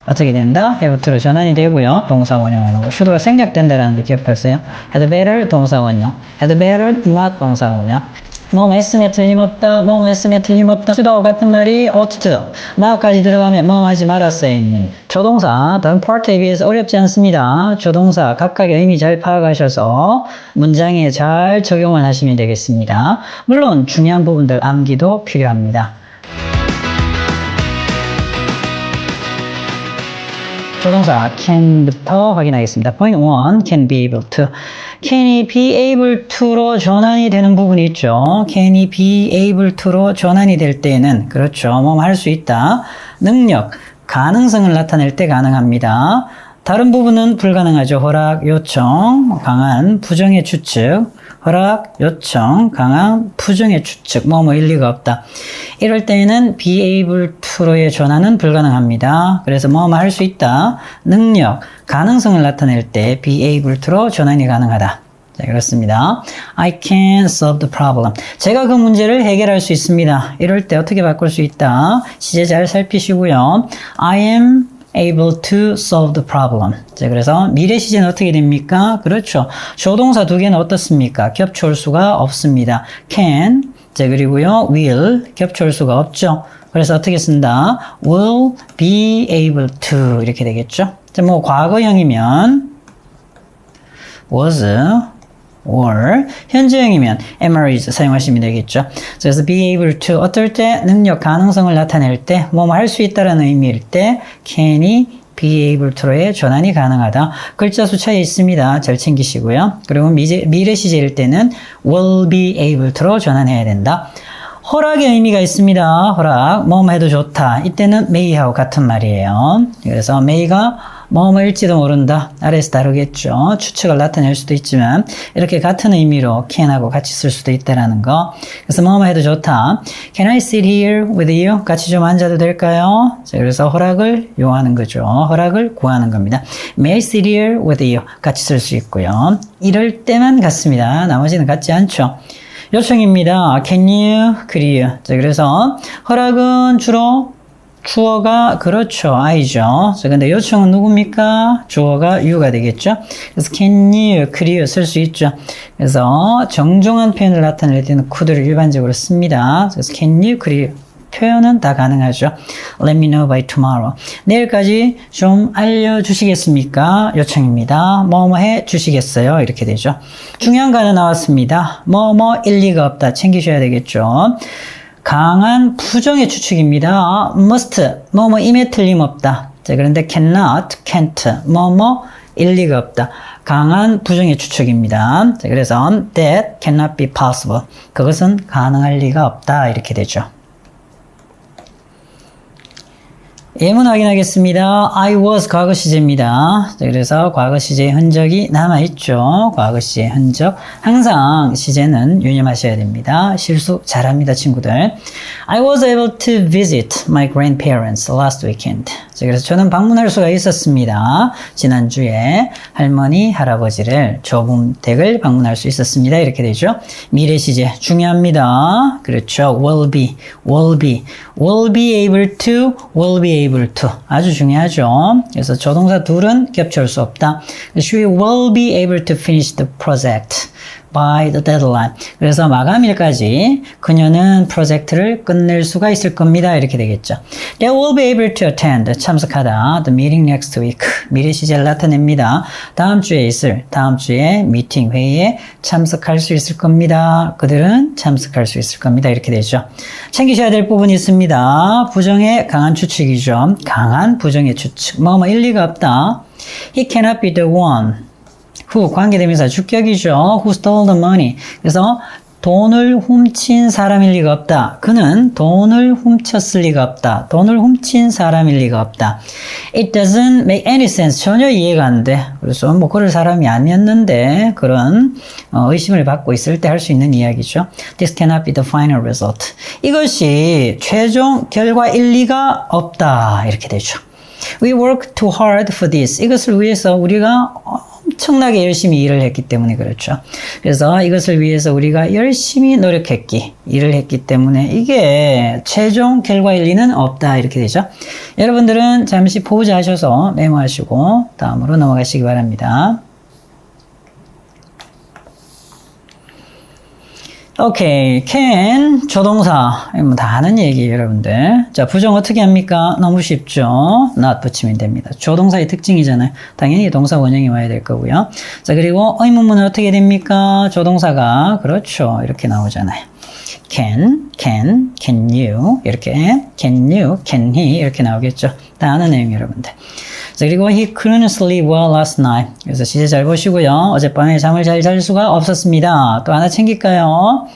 어떻게 된다? have to로 전환이 되고요. 동사 원형으로 should가 생략된다라는 게 기억하세요. had better 동사 원형, had better not 동사 원형. 뭐뭐 했으면 틀림없다, 뭐뭐 했으면 틀림없다. sudo와 같은 말이 ought to, now까지 들어가면 뭐뭐 하지 말았어야 했는. 조동사 다른 파트에 비해서 어렵지 않습니다. 조동사 각각의 의미 잘 파악하셔서 문장에 잘 적용을 하시면 되겠습니다. 물론 중요한 부분들 암기도 필요합니다. 조동사 can부터 확인하겠습니다. Point 1, can be able to. can이 be able to로 전환이 되는 부분이 있죠. can이 be able to로 전환이 될 때는 그렇죠. 뭐 할 수 있다. 능력, 가능성을 나타낼 때 가능합니다. 다른 부분은 불가능하죠. 허락, 요청, 강한 부정의 추측. 허락, 요청, 강한 부정의 추측, 뭐뭐 일리가 없다. 이럴 때에는 be able to로의 전환은 불가능합니다. 그래서 뭐뭐 할 수 있다. 능력, 가능성을 나타낼 때 be able to로 전환이 가능하다. 자, 그렇습니다. I can solve the problem. 제가 그 문제를 해결할 수 있습니다. 이럴 때 어떻게 바꿀 수 있다. 시제 잘 살피시고요. I am able to solve the problem. 자, 그래서 미래 시제는 어떻게 됩니까? 그렇죠. 조동사 두 개는 어떻습니까? 겹쳐올 수가 없습니다. can, 자, 그리고요, will, 겹쳐올 수가 없죠. 그래서 어떻게 쓴다? will be able to 이렇게 되겠죠. 자, 뭐 과거형이면 was, or 현재형이면 MREs 사용하시면 되겠죠. 그래서 be able to 어떨 때 능력, 가능성을 나타낼 때 뭐 할 수 있다라는 의미일 때 can이 be able to로의 전환이 가능하다. 글자 수 차이 있습니다. 잘 챙기시고요. 그리고 미래 시제일 때는 will be able to로 전환해야 된다. 허락의 의미가 있습니다. 허락, 뭐뭐 해도 좋다. 이때는 may하고 같은 말이에요. 그래서 may가 뭐뭐일지도 모른다. 아래에서 다루겠죠. 추측을 나타낼 수도 있지만 이렇게 같은 의미로 can하고 같이 쓸 수도 있다라는 거. 그래서 뭐뭐 해도 좋다. Can I sit here with you? 같이 좀 앉아도 될까요? 자, 그래서 허락을 요하는 거죠. 허락을 구하는 겁니다. May I sit here with you? 같이 쓸 수 있고요. 이럴 때만 같습니다. 나머지는 같지 않죠. 요청입니다. Can you? Could you? 자, 그래서 허락은 주로 주어가 그렇죠. I죠. 자, 근데 요청은 누굽니까? 주어가 you가 되겠죠. 그래서 can you, could you 쓸 수 있죠. 그래서 정중한 표현을 나타낼 때는 could를 일반적으로 씁니다. 그래서 can you, could you 표현은 다 가능하죠. Let me know by tomorrow. 내일까지 좀 알려주시겠습니까? 요청입니다. 뭐뭐 해 주시겠어요? 이렇게 되죠. 중요한 거 하나 나왔습니다. 뭐뭐 일리가 없다. 챙기셔야 되겠죠. 강한 부정의 추측입니다. must, 뭐뭐임에 틀림없다. 자, 그런데 cannot, can't, 뭐뭐 일리가 없다. 강한 부정의 추측입니다. 자, 그래서 that cannot be possible. 그것은 가능할 리가 없다. 이렇게 되죠. 예문 확인하겠습니다. I was 과거 시제입니다. 그래서 과거 시제의 흔적이 남아있죠. 과거 시제의 흔적. 항상 시제는 유념하셔야 됩니다. 실수 잘합니다, 친구들. I was able to visit my grandparents last weekend. 그래서 저는 방문할 수가 있었습니다. 지난주에 할머니, 할아버지를 조금 댁을 방문할 수 있었습니다. 이렇게 되죠. 미래 시제 중요합니다. 그렇죠. will be, will be, will be able to, will be able to. 아주 중요하죠. 그래서 조동사 둘은 겹쳐올 수 없다. She will be able to finish the project by the deadline. 그래서 마감일까지 그녀는 프로젝트를 끝낼 수가 있을 겁니다. 이렇게 되겠죠. They will be able to attend. 참석하다. The meeting next week. 미래 시제를 나타냅니다. 다음 주에 미팅 회의에 참석할 수 있을 겁니다. 그들은 참석할 수 있을 겁니다. 이렇게 되죠. 챙기셔야 될 부분이 있습니다. 부정의 강한 추측이죠. 강한 부정의 추측. 뭐뭐 일리가 없다. He cannot be the one. who 관계대명사 주격이죠. who stole the money. 그래서 돈을 훔친 사람일 리가 없다. 그는 돈을 훔쳤을 리가 없다. 돈을 훔친 사람일 리가 없다. It doesn't make any sense. 전혀 이해가 안 돼. 그래서 뭐 그럴 사람이 아니었는데 그런 의심을 받고 있을 때 할 수 있는 이야기죠. This cannot be the final result. 이것이 최종 결과일 리가 없다. 이렇게 되죠. We work too hard for this. 이것을 위해서 우리가 엄청나게 열심히 일을 했기 때문에 그렇죠. 그래서 이것을 위해서 우리가 열심히 노력했기, 일을 했기 때문에 이게 최종 결과일 리는 없다 이렇게 되죠. 여러분들은 잠시 포즈 하셔서 메모하시고 다음으로 넘어가시기 바랍니다. 오케이, can 조동사 뭐 다 아는 얘기예요 여러분들. 자, 부정 어떻게 합니까? 너무 쉽죠. not 붙이면 됩니다. 조동사의 특징이잖아요. 당연히 동사 원형이 와야 될 거고요. 자, 그리고 의문문은 어떻게 됩니까? 조동사가 그렇죠 이렇게 나오잖아요. can you 이렇게 can you, can he 이렇게 나오겠죠. 다 아는 내용 여러분들. 자, 그리고 he couldn't sleep well last night. 그래서 시제 잘 보시고요. 어젯밤에 잠을 잘 잘 수가 없었습니다. 또 하나 챙길까요?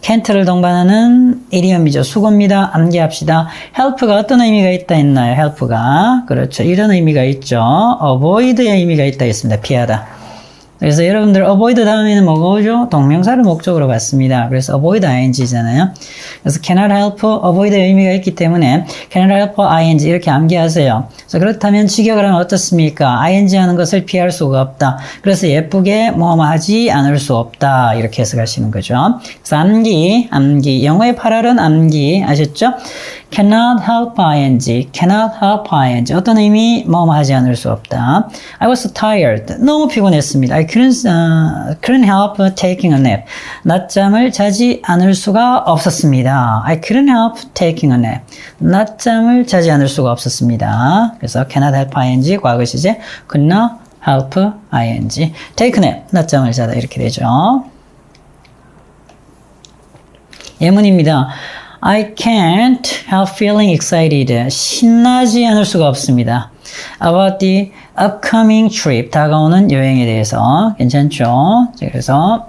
can't를 동반하는 이디엄이죠. 수고입니다. 암기합시다. help가 어떤 의미가 있다 했나요? help가. 그렇죠. 이런 의미가 있죠. avoid의 의미가 있다 했습니다. 피하다. 그래서 여러분들 avoid 다음에는 뭐가 오죠? 동명사를 목적으로 봤습니다. 그래서 avoid ing잖아요. 그래서 cannot help avoid의 의미가 있기 때문에 cannot help ing 이렇게 암기하세요. 그래서 그렇다면 직역을 하면 어떻습니까? ing 하는 것을 피할 수가 없다. 그래서 예쁘게 뭐뭐 하지 않을 수 없다. 이렇게 해석하시는 거죠. 그래서 암기 영어의 8알은 암기 아셨죠? cannot help ing 어떤 의미? 뭐뭐 하지 않을 수 없다. I was tired 너무 피곤했습니다. I couldn't help taking a nap 낮잠을 자지 않을 수가 없었습니다. I couldn't help taking a nap 낮잠을 자지 않을 수가 없었습니다. 그래서 cannot help ing 과거 시제 could not help ing take a nap 낮잠을 자다 이렇게 되죠. 예문입니다. I can't help feeling excited. 신나지 않을 수가 없습니다. About the upcoming trip. 다가오는 여행에 대해서. 괜찮죠? 그래서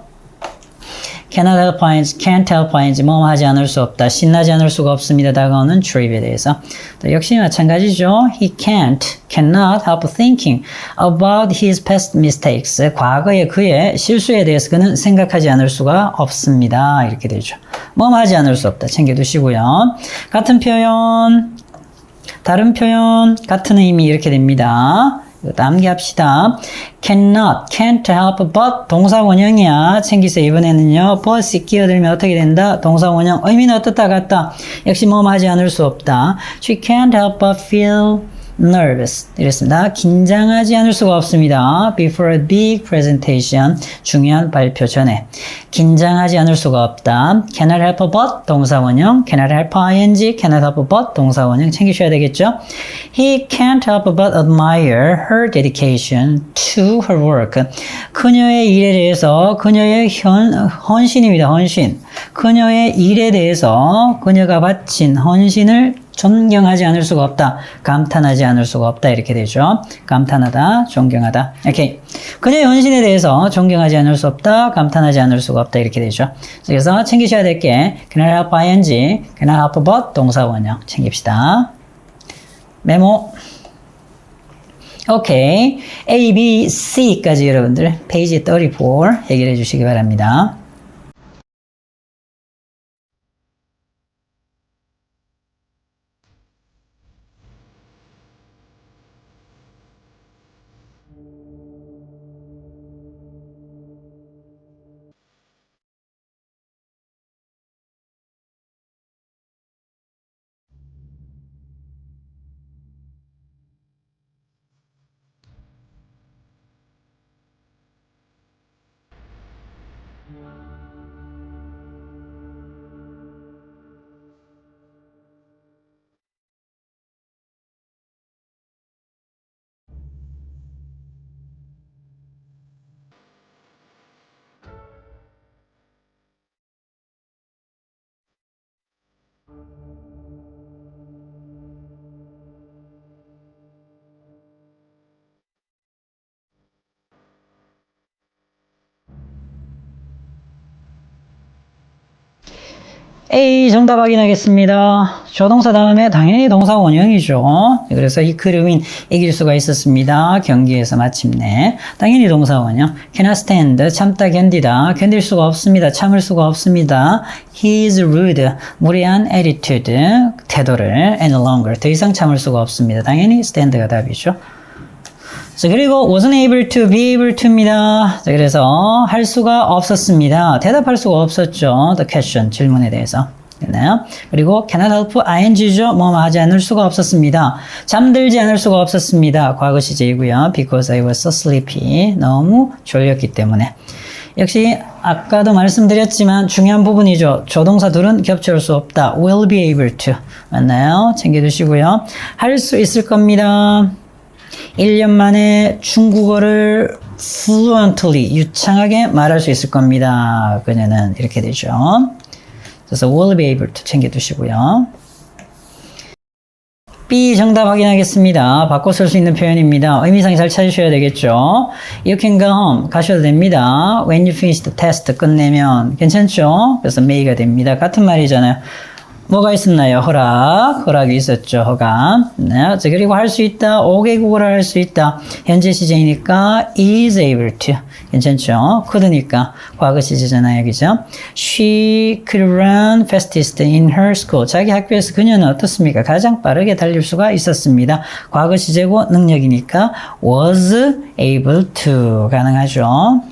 cannot help ing, can't help ing, 뭐 하지 않을 수 없다. 신나지 않을 수가 없습니다. 다가오는 trip에 대해서. 또 역시 마찬가지죠. He cannot help thinking about his past mistakes. 과거의 그의 실수에 대해서 그는 생각하지 않을 수가 없습니다. 이렇게 되죠. 뭐 하지 않을 수 없다. 챙겨두시고요. 같은 표현, 다른 표현, 같은 의미 이렇게 됩니다. 암기합시다. cannot, can't help but 동사 원형이야. 챙기세요. 이번에는요. but이 끼어들면 어떻게 된다? 동사 원형. 의미는 어떻다 같다? 역시 뭐 하지 않을 수 없다. She can't help but feel nervous. 이랬습니다. 긴장하지 않을 수가 없습니다. Before a big presentation. 중요한 발표 전에. 긴장하지 않을 수가 없다. Cannot help but 동사 원형. Cannot help ing. Cannot help but 동사 원형 챙기셔야 되겠죠. He can't help but admire her dedication to her work. 그녀의 일에 대해서 그녀의 헌신입니다. 헌신. 그녀의 일에 대해서 그녀가 바친 헌신을 존경하지 않을 수가 없다. 감탄하지 않을 수가 없다. 이렇게 되죠. 감탄하다, 존경하다. 오케이. 그녀의 헌신에 대해서 존경하지 않을 수 없다. 감탄하지 않을 수가 없다. 이렇게 되죠. 그래서 챙기셔야 될 게 cannot help ing, cannot help but 동사 원형 챙깁시다. 메모. 오케이. A, B, C까지 여러분들 페이지 34 해결해 주시기 바랍니다. A 정답 확인하겠습니다. 조동사 다음에 당연히 동사 원형이죠. 그래서 he could win 이길 수가 있었습니다. 경기에서 마침내 당연히 동사 원형. cannot stand 참다 견디다 견딜 수가 없습니다. 참을 수가 없습니다. his rude 무례한 attitude 태도를 any longer 더 이상 참을 수가 없습니다. 당연히 stand가 답이죠. 자, 그리고 wasn't able to, be able to입니다. 자, 그래서 할 수가 없었습니다. 대답할 수가 없었죠. The question, 질문에 대해서. 됐나요? 그리고 cannot help ing죠. 뭐 하지 않을 수가 없었습니다. 잠들지 않을 수가 없었습니다. 과거 시제이고요. Because I was so sleepy. 너무 졸렸기 때문에. 역시 아까도 말씀드렸지만 중요한 부분이죠. 조동사 둘은 겹쳐올 수 없다. will be able to. 맞나요? 챙겨두시고요. 할 수 있을 겁니다. 1년 만에 중국어를 fluently, 유창하게 말할 수 있을 겁니다. 그녀는 이렇게 되죠. 그래서 will be able to 챙겨두시고요. B 정답 확인하겠습니다. 바꿔 쓸 수 있는 표현입니다. 의미상 잘 찾으셔야 되겠죠. You can go home. 가셔도 됩니다. When you finish the test. 끝내면 괜찮죠? 그래서 may가 됩니다. 같은 말이잖아요. 뭐가 있었나요? 허락이 있었죠. 허가. 네. 자, 그리고 할 수 있다. 5개국어를 할 수 있다. 현재 시제이니까 is able to. 괜찮죠? could니까 과거 시제잖아요. 그죠? She could run fastest in her school. 자기 학교에서 그녀는 어떻습니까? 가장 빠르게 달릴 수가 있었습니다. 과거 시제고 능력이니까 was able to 가능하죠.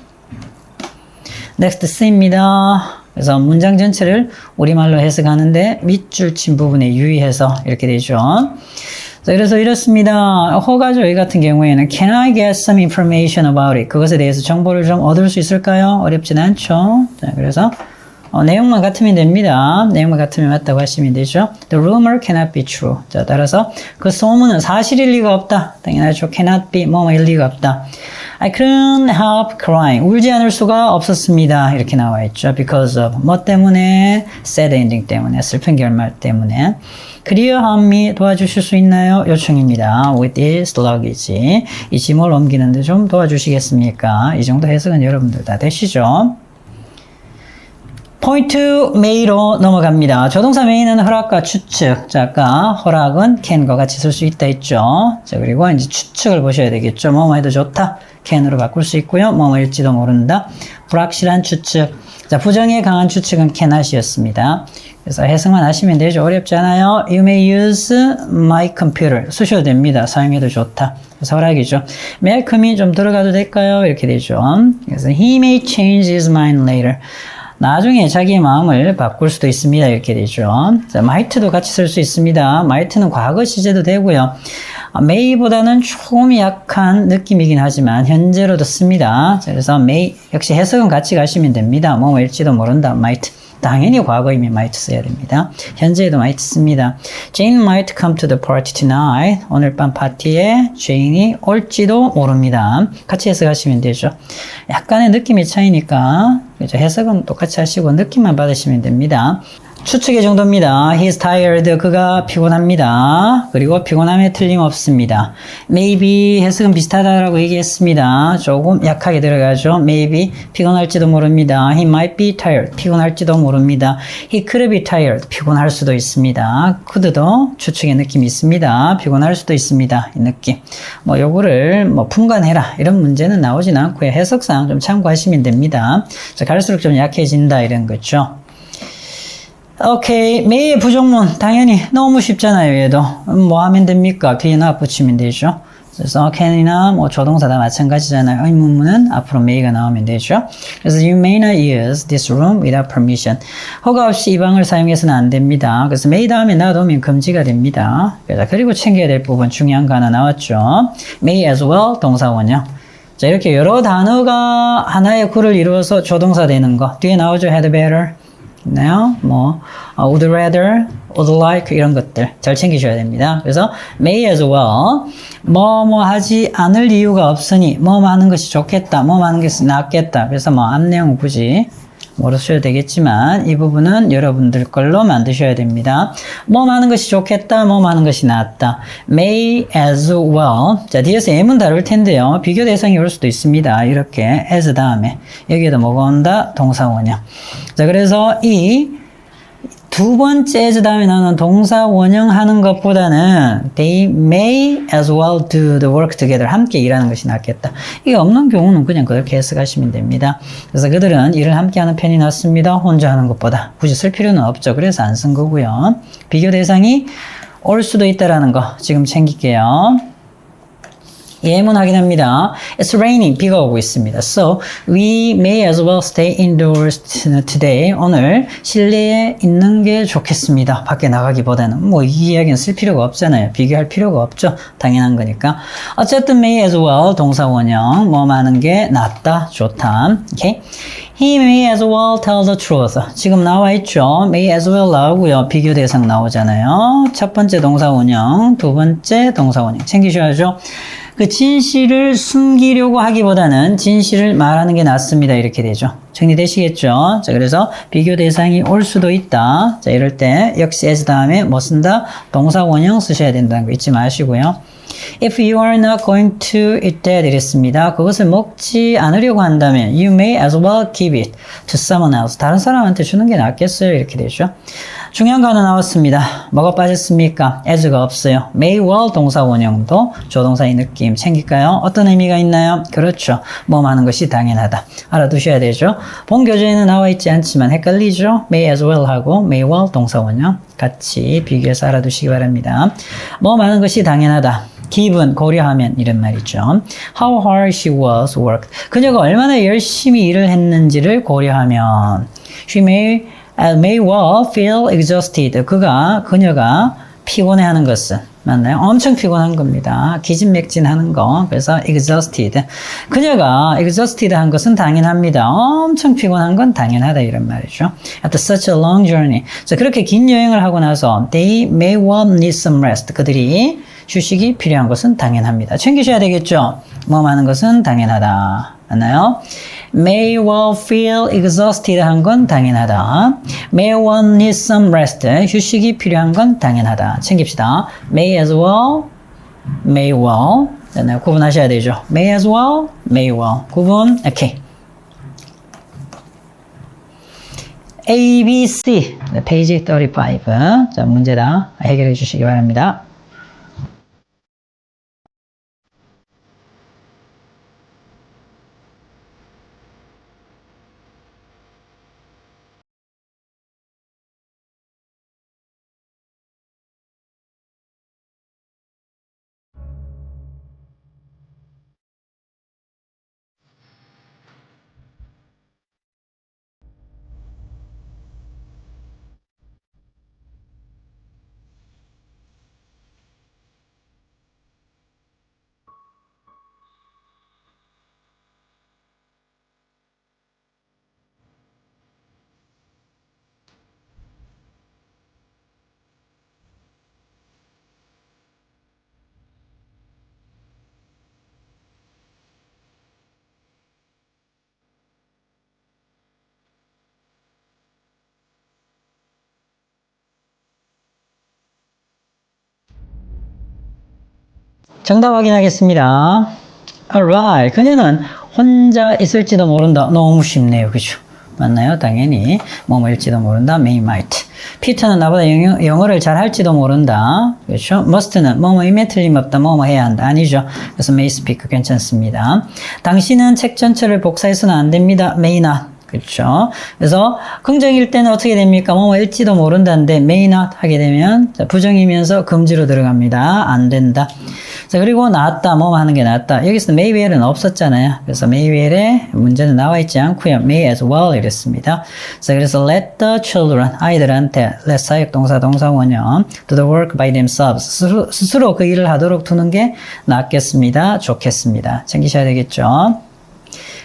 Next C입니다. 그래서 문장 전체를 우리말로 해석하는데 밑줄 친 부분에 유의해서 이렇게 되죠. 자, 그래서 이렇습니다. 허가죠. 이 같은 경우에는 Can I get some information about it? 그것에 대해서 정보를 좀 얻을 수 있을까요? 어렵진 않죠. 자, 그래서 내용만 같으면 됩니다. 내용만 같으면 맞다고 하시면 되죠. The rumor cannot be true. 자, 따라서 그 소문은 사실일 리가 없다. 당연하죠. Cannot be 뭐뭐일 리가 없다. I couldn't help crying. 울지 않을 수가 없었습니다. 이렇게 나와 있죠. Because of 뭐 때문에? sad ending 때문에, 슬픈 결말 때문에. 그리어함이 도와주실 수 있나요? 요청입니다. With this luggage. 이 짐을 옮기는데 좀 도와주시겠습니까? 이 정도 해석은 여러분들 다 되시죠? 포인트 may로 넘어갑니다. 조동사 may는 허락과 추측. 자, 아까 허락은 can과 같이 쓸 수 있다 했죠. 자, 그리고 이제 추측을 보셔야 되겠죠. 뭐뭐 해도 좋다. can으로 바꿀 수 있고요. 뭐뭐일지도 모른다. 불확실한 추측. 자, 부정에 강한 추측은 cannot이었습니다. 그래서 해석만 하시면 되죠. 어렵지 않아요. You may use my computer. 쓰셔도 됩니다. 사용해도 좋다. 그래서 허락이죠. Malcolm이 좀 들어가도 될까요? 이렇게 되죠. 그래서 he may change his mind later. 나중에 자기의 마음을 바꿀 수도 있습니다. 이렇게 되죠. 자, might도 같이 쓸 수 있습니다. might는 과거 시제도 되고요. may보다는 조금 약한 느낌이긴 하지만 현재로도 씁니다. 자, 그래서 may 역시 해석은 같이 가시면 됩니다. 뭐일지도 모른다. might. 당연히 과거이면 might 써야 됩니다. 현재에도 might 씁니다. Jane might come to the party tonight. 오늘 밤 파티에 제인이 올지도 모릅니다. 같이 해석하시면 되죠. 약간의 느낌의 차이니까 그렇죠? 해석은 똑같이 하시고 느낌만 받으시면 됩니다. 추측의 정도입니다. He's tired. 그가 피곤합니다. 그리고 피곤함에 틀림없습니다. Maybe 해석은 비슷하다라고 얘기했습니다. 조금 약하게 들어가죠. Maybe 피곤할지도 모릅니다. He might be tired. 피곤할지도 모릅니다. He could be tired. 피곤할 수도 있습니다. could도 추측의 느낌이 있습니다. 피곤할 수도 있습니다. 이 느낌. 뭐 요거를 뭐 분간해라 이런 문제는 나오진 않고요. 해석상 좀 참고하시면 됩니다. 자, 갈수록 좀 약해진다 이런 거죠. 오케이. may의 부정문. 당연히 너무 쉽잖아요. 얘도. 뭐 하면 됩니까? 뒤에 not 붙이면 되죠. 그래서 can이나 뭐 조동사 다 마찬가지잖아요. 의문문은 앞으로 may가 나오면 되죠. 그래서 you may not use this room without permission. 허가 없이 이 방을 사용해서는 안 됩니다. 그래서 may 다음에 not 오면 금지가 됩니다. 그리고 챙겨야 될 부분 중요한 거 하나 나왔죠. may as well 동사 원형. 자, 이렇게 여러 단어가 하나의 구를 이루어서 조동사 되는 거. 뒤에 나오죠. had better. 있나요? 뭐 would rather, would like 이런 것들 잘 챙기셔야 됩니다. 그래서 may as well 뭐 하지 않을 이유가 없으니 뭐 하는 것이 좋겠다, 뭐 하는 것이 낫겠다. 그래서 뭐 앞내용 굳이 모르셔도 되겠지만 이 부분은 여러분들 걸로 만드셔야 됩니다. 뭐 하는 것이 좋겠다, 뭐 하는 것이 낫다. may as well. 자, 뒤에서 am은 다룰 텐데요. 비교 대상이 올 수도 있습니다. 이렇게 as 다음에 여기에도 뭐가 온다? 동사 원형. 자, 그래서 이 두 번째 as 다음에 나오는 동사 원형 하는 것보다는 they may as well do the work together. 함께 일하는 것이 낫겠다. 이게 없는 경우는 그냥 그렇게 해석하시면 됩니다. 그래서 그들은 일을 함께 하는 편이 낫습니다. 혼자 하는 것보다. 굳이 쓸 필요는 없죠. 그래서 안 쓴 거고요. 비교 대상이 올 수도 있다라는 거 지금 챙길게요. 예문 확인합니다. It's raining. 비가 오고 있습니다. So, we may as well stay indoors today. 오늘 실내에 있는 게 좋겠습니다. 밖에 나가기보다는. 뭐, 이 이야기는 쓸 필요가 없잖아요. 비교할 필요가 없죠. 당연한 거니까. 어쨌든 may as well 동사 원형. 뭐 하는 게 낫다, 좋다. 오케이? He may as well tell the truth. 지금 나와 있죠. may as well 나오고요. 비교 대상 나오잖아요. 첫 번째 동사 원형, 두 번째 동사 원형. 챙기셔야죠. 그 진실을 숨기려고 하기보다는 진실을 말하는 게 낫습니다. 이렇게 되죠. 정리되시겠죠? 자, 그래서 비교 대상이 올 수도 있다. 자, 이럴 때 역시 as 다음에 뭐 쓴다? 동사 원형 쓰셔야 된다는 거 잊지 마시고요. If you are not going to eat that 이랬습니다. 그것을 먹지 않으려고 한다면 you may as well give it to someone else. 다른 사람한테 주는 게 낫겠어요. 이렇게 되죠. 중요한 거 하나 나왔습니다. 뭐가 빠졌습니까? as가 없어요. may well 동사 원형도 조동사의 느낌 챙길까요? 어떤 의미가 있나요? 그렇죠. 뭐 하는 것이 당연하다. 알아두셔야 되죠. 본 교재에는 나와 있지 않지만 헷갈리죠? may as well 하고 may well 동사 원형 같이 비교해서 알아두시기 바랍니다. 뭐 하는 것이 당연하다. 기분 고려하면 이런 말이죠. How hard she was worked. 그녀가 얼마나 열심히 일을 했는지를 고려하면 she may well feel exhausted. 그녀가 피곤해하는 것은 맞나요? 엄청 피곤한 겁니다. 기진맥진하는 거. 그래서 exhausted. 그녀가 exhausted 한 것은 당연합니다. 엄청 피곤한 건 당연하다 이런 말이죠. After such a long journey. 자, 그렇게 긴 여행을 하고 나서 they may well need some rest. 그들이 휴식이 필요한 것은 당연합니다. 챙기셔야 되겠죠? 뭐 하는 것은 당연하다. 맞나요? May well feel exhausted 한 건 당연하다. May well need some rest. 휴식이 필요한 건 당연하다. 챙깁시다. May as well, may well. 구분하셔야 되죠. May as well, may well. 구분, 오케이. A, B, C. 페이지 35. 자, 문제다. 해결해 주시기 바랍니다. 정답 확인하겠습니다. Alright. 그녀는 혼자 있을지도 모른다. 너무 쉽네요. 그죠? 맞나요? 당연히. 뭐일지도 모른다. may might. Peter는 나보다 영어를 잘 할지도 모른다. 그렇죠? must는 뭐뭐임에 틀림없다. 뭐뭐 해야 한다. 아니죠. 그래서 may speak 괜찮습니다. 당신은 책 전체를 복사해서는 안 됩니다. may not. 그렇죠. 그래서 긍정일 때는 어떻게 됩니까? 뭐일지도 모른다는데 may not 하게 되면 부정이면서 금지로 들어갑니다. 안 된다. 자, 그리고 나왔다. 뭐 하는 게 낫다. 여기서 may well은 없었잖아요. 그래서 may well의 문제는 나와 있지 않고요. may as well 이랬습니다. 자, 그래서 let the children 아이들한테 let 사역동사 동사원형 do the work by themselves 스스로 그 일을 하도록 두는 게 낫겠습니다. 좋겠습니다. 챙기셔야 되겠죠.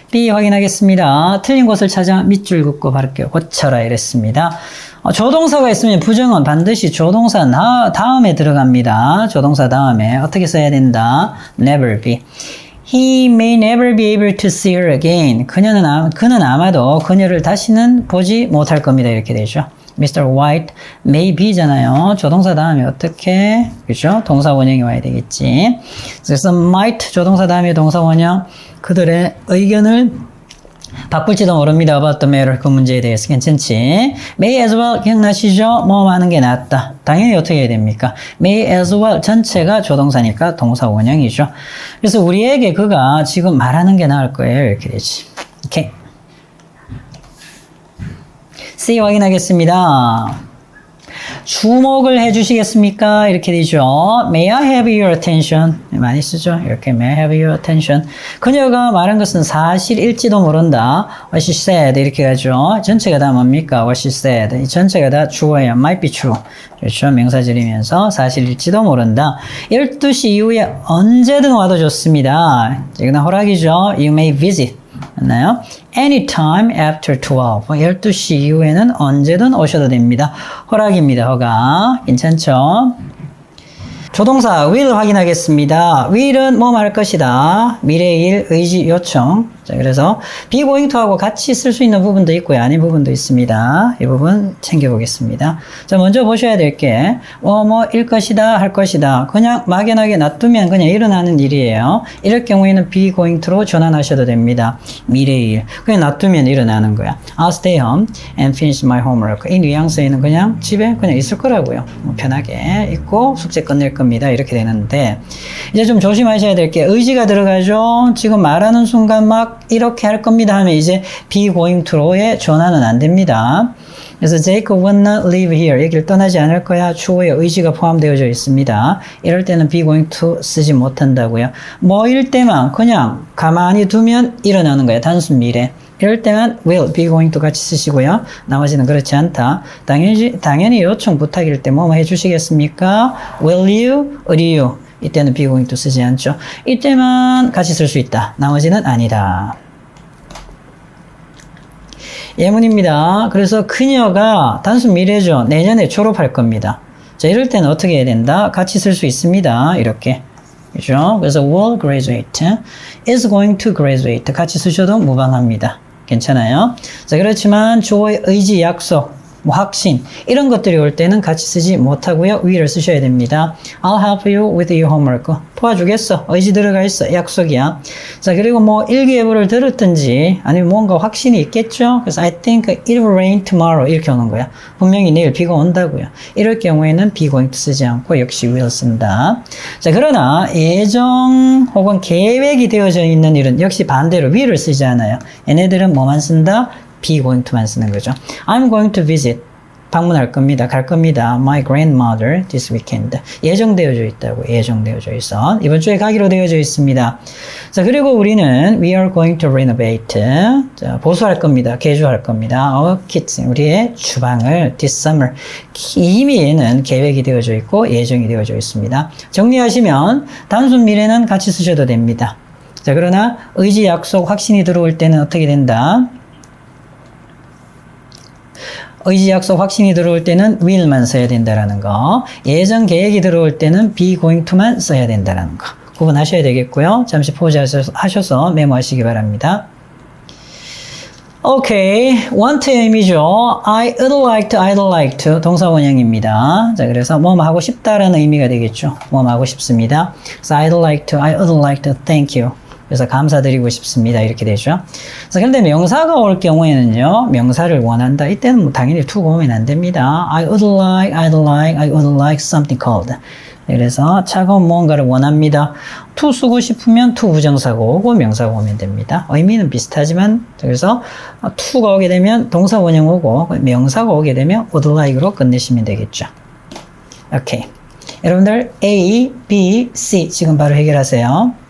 B 확인하겠습니다. 틀린 곳을 찾아 밑줄 긋고 바르게 고쳐라 이랬습니다. 조동사가 있으면 부정은 반드시 조동사 다음에 들어갑니다. 조동사 다음에 어떻게 써야 된다? never be. He may never be able to see her again. 그는 아마도 그녀를 다시는 보지 못할 겁니다. 이렇게 되죠. Mr. White may be잖아요. 조동사 다음에 어떻게? 그죠? 동사 원형이 와야 되겠지. 그래서 might 조동사 다음에 동사 원형. 그들의 의견을 바꿀지도 모릅니다. about the matter. 그 문제에 대해서 괜찮지? May as well 기억나시죠? 뭐 하는 게 낫다. 당연히 어떻게 해야 됩니까? May as well 전체가 조동사니까 동사 원형이죠. 그래서 우리에게 그가 지금 말하는 게 나을 거예요. 이렇게 되지. 오케이. C 확인하겠습니다. 주목을 해주시겠습니까? 이렇게 되죠. May I have your attention? 많이 쓰죠. 이렇게 May I have your attention? 그녀가 말한 것은 사실일지도 모른다. What she said 이렇게 하죠. 전체가 다 뭡니까? What she said. 이 전체가 다 주어예요. Might be true. 그렇죠. 명사절이면서 사실일지도 모른다. 12시 이후에 언제든 와도 좋습니다. 이건 허락이죠. You may visit. 맞나요? Anytime after 12. 12시 이후에는 언제든 오셔도 됩니다. 허락입니다. 허가. 괜찮죠? 조동사 will 확인하겠습니다. will은 뭐 할 것이다. 미래일 의지 요청. 자, 그래서 be going to하고 같이 쓸 수 있는 부분도 있고요. 아닌 부분도 있습니다. 이 부분 챙겨보겠습니다. 자, 먼저 보셔야 될 게 뭐일 것이다, 할 것이다. 그냥 막연하게 놔두면 그냥 일어나는 일이에요. 이럴 경우에는 be going to로 전환하셔도 됩니다. 미래일. 그냥 놔두면 일어나는 거야. I'll stay home and finish my homework. 이 뉘앙스에는 그냥 집에 그냥 있을 거라고요. 편하게 있고 숙제 끝낼 겁니다. 이렇게 되는데 이제 좀 조심하셔야 될 게 의지가 들어가죠. 지금 말하는 순간 막 이렇게 할 겁니다 하면 이제 be going to로의 전환은 안 됩니다. 그래서 Jacob will not live here. 여기를 떠나지 않을 거야. 주어에 의지가 포함되어져 있습니다. 이럴 때는 be going to 쓰지 못한다고요. 뭐일 때만 그냥 가만히 두면 일어나는 거예요. 단순 미래. 이럴 때만 will, be going to 같이 쓰시고요. 나머지는 그렇지 않다. 당연히 요청 부탁일 때 뭐 해주시겠습니까? Will you? Will you? 이때는 be going to 쓰지 않죠. 이때만 같이 쓸 수 있다. 나머지는 아니다. 예문입니다. 그래서 그녀가 단순 미래죠. 내년에 졸업할 겁니다. 자, 이럴 때는 어떻게 해야 된다? 같이 쓸 수 있습니다. 이렇게. 그죠? 그래서 will graduate, is going to graduate. 같이 쓰셔도 무방합니다. 괜찮아요? 자, 그렇지만 주어의 의지, 약속, 확신 이런 것들이 올 때는 같이 쓰지 못하고요. will을 쓰셔야 됩니다. I'll help you with your homework. 도와주겠어. 의지 들어가 있어. 약속이야. 자, 그리고 뭐 일기예보를 들었든지 아니면 뭔가 확신이 있겠죠. 그래서 I think it will rain tomorrow 이렇게 오는 거야. 분명히 내일 비가 온다고요. 이럴 경우에는 be going to 쓰지 않고 역시 will 쓴다. 자, 그러나 예정 혹은 계획이 되어져 있는 일은 역시 반대로 will을 쓰지 않아요. 얘네들은 뭐만 쓴다? be going to만 쓰는 거죠. I'm going to visit. 방문할 겁니다. 갈 겁니다. My grandmother this weekend. 예정되어져 있다고. 예정되어져 있어. 이번 주에 가기로 되어져 있습니다. 자, 그리고 우리는 we are going to renovate. 자, 보수할 겁니다. 개조할 겁니다. Our kitchen. 우리의 주방을 this summer. 이미 얘는 계획이 되어져 있고 예정이 되어져 있습니다. 정리하시면 단순 미래는 같이 쓰셔도 됩니다. 자, 그러나 의지, 약속, 확신이 들어올 때는 어떻게 된다? 의지, 약속, 확신이 들어올 때는 will만 써야 된다라는 거. 예정 계획이 들어올 때는 be going to만 써야 된다라는 거. 구분하셔야 되겠고요. 잠시 포즈 하셔서 메모하시기 바랍니다. 오케이. want의 의미죠. I'd like to 동사 원형입니다. 자, 그래서 뭐 하고 싶다라는 의미가 되겠죠. 뭐 하고 싶습니다. 그래서 I would like to thank you. 그래서 감사드리고 싶습니다. 이렇게 되죠. 그래서 그런데 명사가 올 경우에는요, 명사를 원한다. 이때는 뭐 당연히 to가 오면 안 됩니다. I would like something cold. 그래서 차가운 무언가를 원합니다. to 쓰고 싶으면 to 부정사고 오고 명사가 오면 됩니다. 의미는 비슷하지만, 그래서 to가 오게 되면 동사 원형 오고 명사가 오게 되면 would like로 끝내시면 되겠죠. 오케이. 여러분들 A, B, C 지금 바로 해결하세요.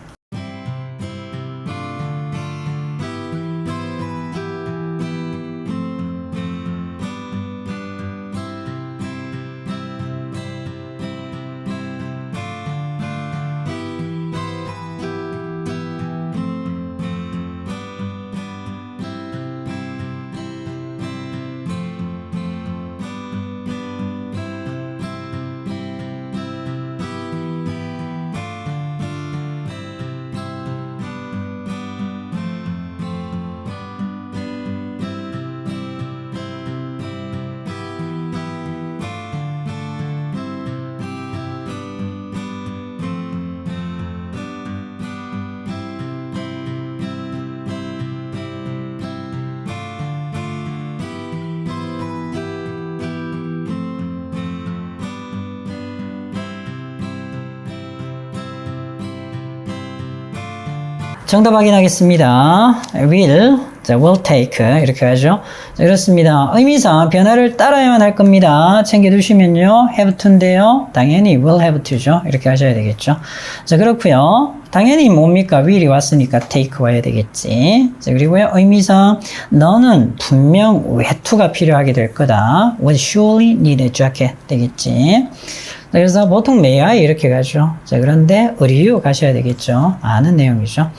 정답 확인하겠습니다. will. 자, will take 이렇게 하죠. 자, 그렇습니다. 의미상 변화를 따라야만 할 겁니다. 챙겨두시면요. have to인데요. 당연히 will have to죠. 이렇게 하셔야 되겠죠. 자, 그렇고요. 당연히 뭡니까? will이 왔으니까 take 와야 되겠지. 자, 그리고요. 의미상 너는 분명 외투가 필요하게 될 거다. would surely need a jacket 되겠지. 그래서 보통 may I 이렇게 가죠. 자, 그런데 의류 가셔야 되겠죠. 아는 내용이죠.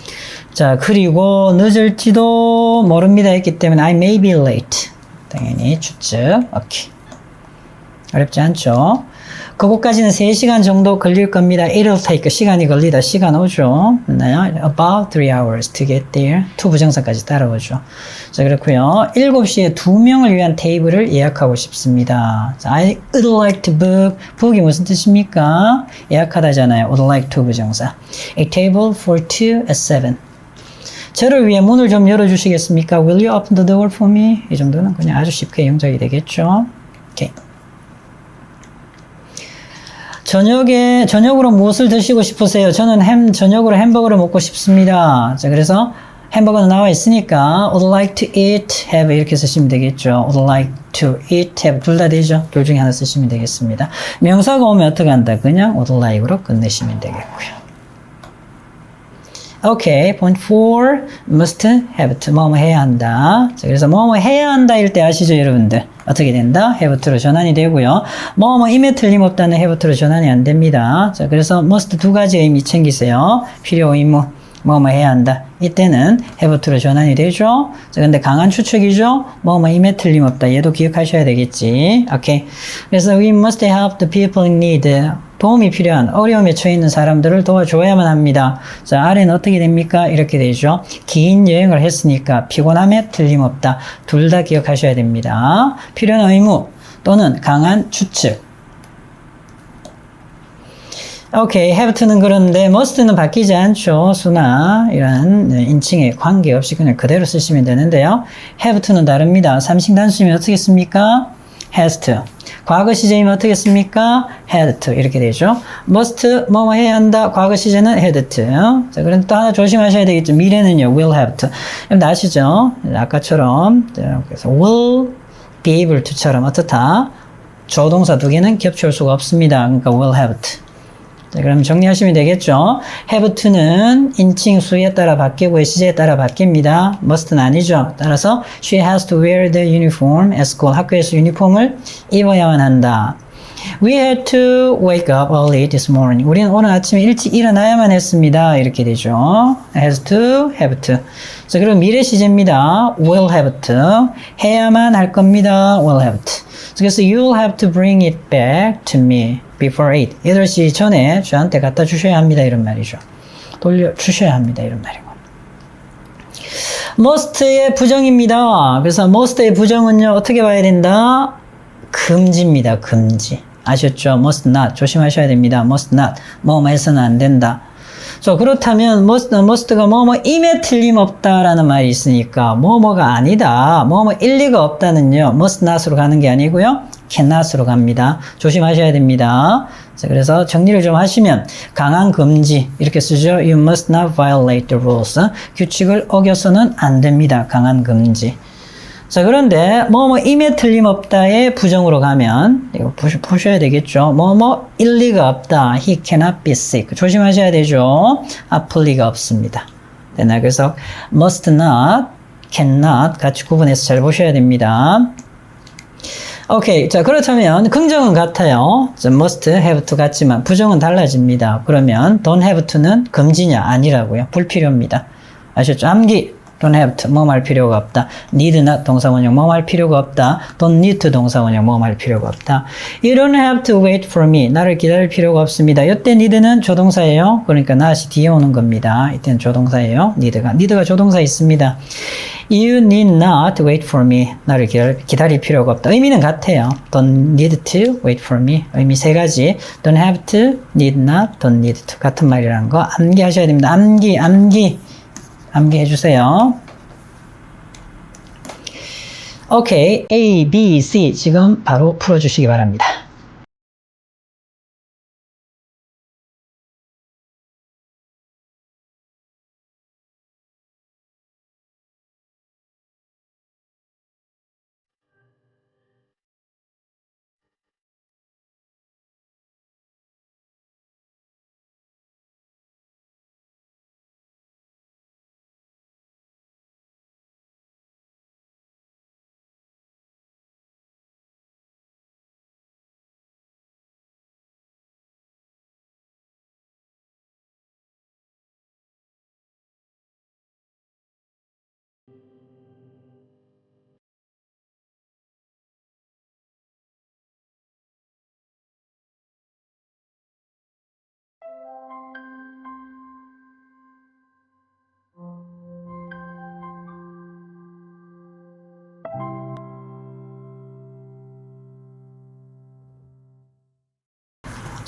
자, 그리고 늦을지도 모릅니다 했기 때문에 I may be late. 당연히 추측. 오케이. 어렵지 않죠? 그곳까지는 3시간 정도 걸릴 겁니다. It'll take. 시간이 걸리다. 시간 오죠. 맞나요? About 3 hours to get there. to 부정사까지 따라오죠. 자, 그렇고요. 7시에 2명을 위한 테이블을 예약하고 싶습니다. 자, I would like to book. book이 무슨 뜻입니까? 예약하다잖아요. would like to 부정사. A table for 2 at 7. 저를 위해 문을 좀 열어주시겠습니까? Will you open the door for me? 이 정도는 그냥 아주 쉽게 용작이 되겠죠. 오케이. 저녁으로 무엇을 드시고 싶으세요? 저는 저녁으로 햄버거를 먹고 싶습니다. 자, 그래서 햄버거는 나와 있으니까 would like to eat, have 이렇게 쓰시면 되겠죠. would like to eat, have 둘 다 되죠. 둘 중에 하나 쓰시면 되겠습니다. 명사가 오면 어떻게 한다? 그냥 would like으로 끝내시면 되겠고요. 오케이. point 4. must have to. 뭐뭐 해야 한다. 자, 그래서 뭐뭐 해야 한다 일 때 아시죠, 여러분들? 어떻게 된다? have to로 전환이 되고요. 뭐뭐임에 틀림없다는 have to로 전환이 안 됩니다. 자, 그래서 must 두 가지 의미 챙기세요. 필요, 의무. 뭐뭐 해야 한다. 이때는 have to로 전환이 되죠. 자, 근데 강한 추측이죠. 뭐뭐임에 틀림없다. 얘도 기억하셔야 되겠지. 오케이. 그래서 we must help the people in need. 도움이 필요한 어려움에 처해 있는 사람들을 도와줘야만 합니다. 자, 아래는 어떻게 됩니까? 이렇게 되죠. 긴 여행을 했으니까 피곤함에 틀림없다. 둘 다 기억하셔야 됩니다. 필요한 의무 또는 강한 추측. 오케이, have to는 그런데 must는 바뀌지 않죠. 수나 이런 인칭에 관계없이 그냥 그대로 쓰시면 되는데요. have to는 다릅니다. 삼식 단수이면 어떻게 씁니까? has to. 과거 시제이면 어떻게 씁니까? had to 이렇게 되죠. must 뭐뭐 해야 한다. 과거 시제는 had to. 자, 그런데 또 하나 조심하셔야 되겠죠. 미래는요. will have to. 여러분 아시죠? 아까처럼 그래서 will be able to처럼 어떻다? 조동사 두 개는 겹쳐올 수가 없습니다. 그러니까 will have to. 자, 그럼 정리하시면 되겠죠. have to는 인칭 수에 따라 바뀌고 시제에 따라 바뀝니다. must는 아니죠. 따라서 she has to wear the uniform at school. 학교에서 유니폼을 입어야만 한다. We had to wake up early this morning. 우리는 오늘 아침에 일찍 일어나야만 했습니다. 이렇게 되죠. has to, have to. 자, 그리고 미래 시제입니다. will have to. 해야만 할 겁니다. will have to. 그래서 you'll have to bring it back to me before 8. 8시 전에 저한테 갖다 주셔야 합니다. 이런 말이죠. 돌려주셔야 합니다. 이런 말이고. must의 부정입니다. 그래서 must의 부정은요. 어떻게 봐야 된다? 금지입니다. 금지. 아셨죠? must not. 조심하셔야 됩니다. must not. 뭐뭐 해서는 안 된다. 그렇다면 must가 뭐뭐임에 틀림없다라는 말이 있으니까 뭐뭐가 아니다. 뭐뭐 일리가 없다는요. must not으로 가는 게 아니고요. cannot으로 갑니다. 조심하셔야 됩니다. 자, 그래서 정리를 좀 하시면 강한 금지 이렇게 쓰죠. You must not violate the rules. 규칙을 어겨서는 안 됩니다. 강한 금지. 자, 그런데 뭐뭐임에 틀림없다의 부정으로 가면 이거 보셔야 되겠죠. 뭐뭐 일리가 없다. He cannot be sick. 조심하셔야 되죠. 아플 리가 없습니다. 네, 그래서 must not, cannot 같이 구분해서 잘 보셔야 됩니다. 오케이. 자, 그렇다면 긍정은 같아요. must, have to 같지만 부정은 달라집니다. 그러면 don't have to는 금지냐? 아니라고요. 불필요합니다. 아셨죠? 암기. don't have to, 뭐 말 필요가 없다. need not 동사원형, 뭐 말 필요가 없다. don't need to 동사원형, 뭐 말 필요가 없다. You don't have to wait for me. 나를 기다릴 필요가 없습니다. 이때 need는 조동사예요. 그러니까 not이 뒤에 오는 겁니다. 이때는 조동사예요. need가 조동사 있습니다. You need not wait for me. 나를 기다릴 필요가 없다. 의미는 같아요. Don't need to wait for me. 의미 세 가지. Don't have to, need not, don't need to. 같은 말이라는 거 암기하셔야 됩니다. 암기해 주세요. 오케이. A, B, C 지금 바로 풀어주시기 바랍니다.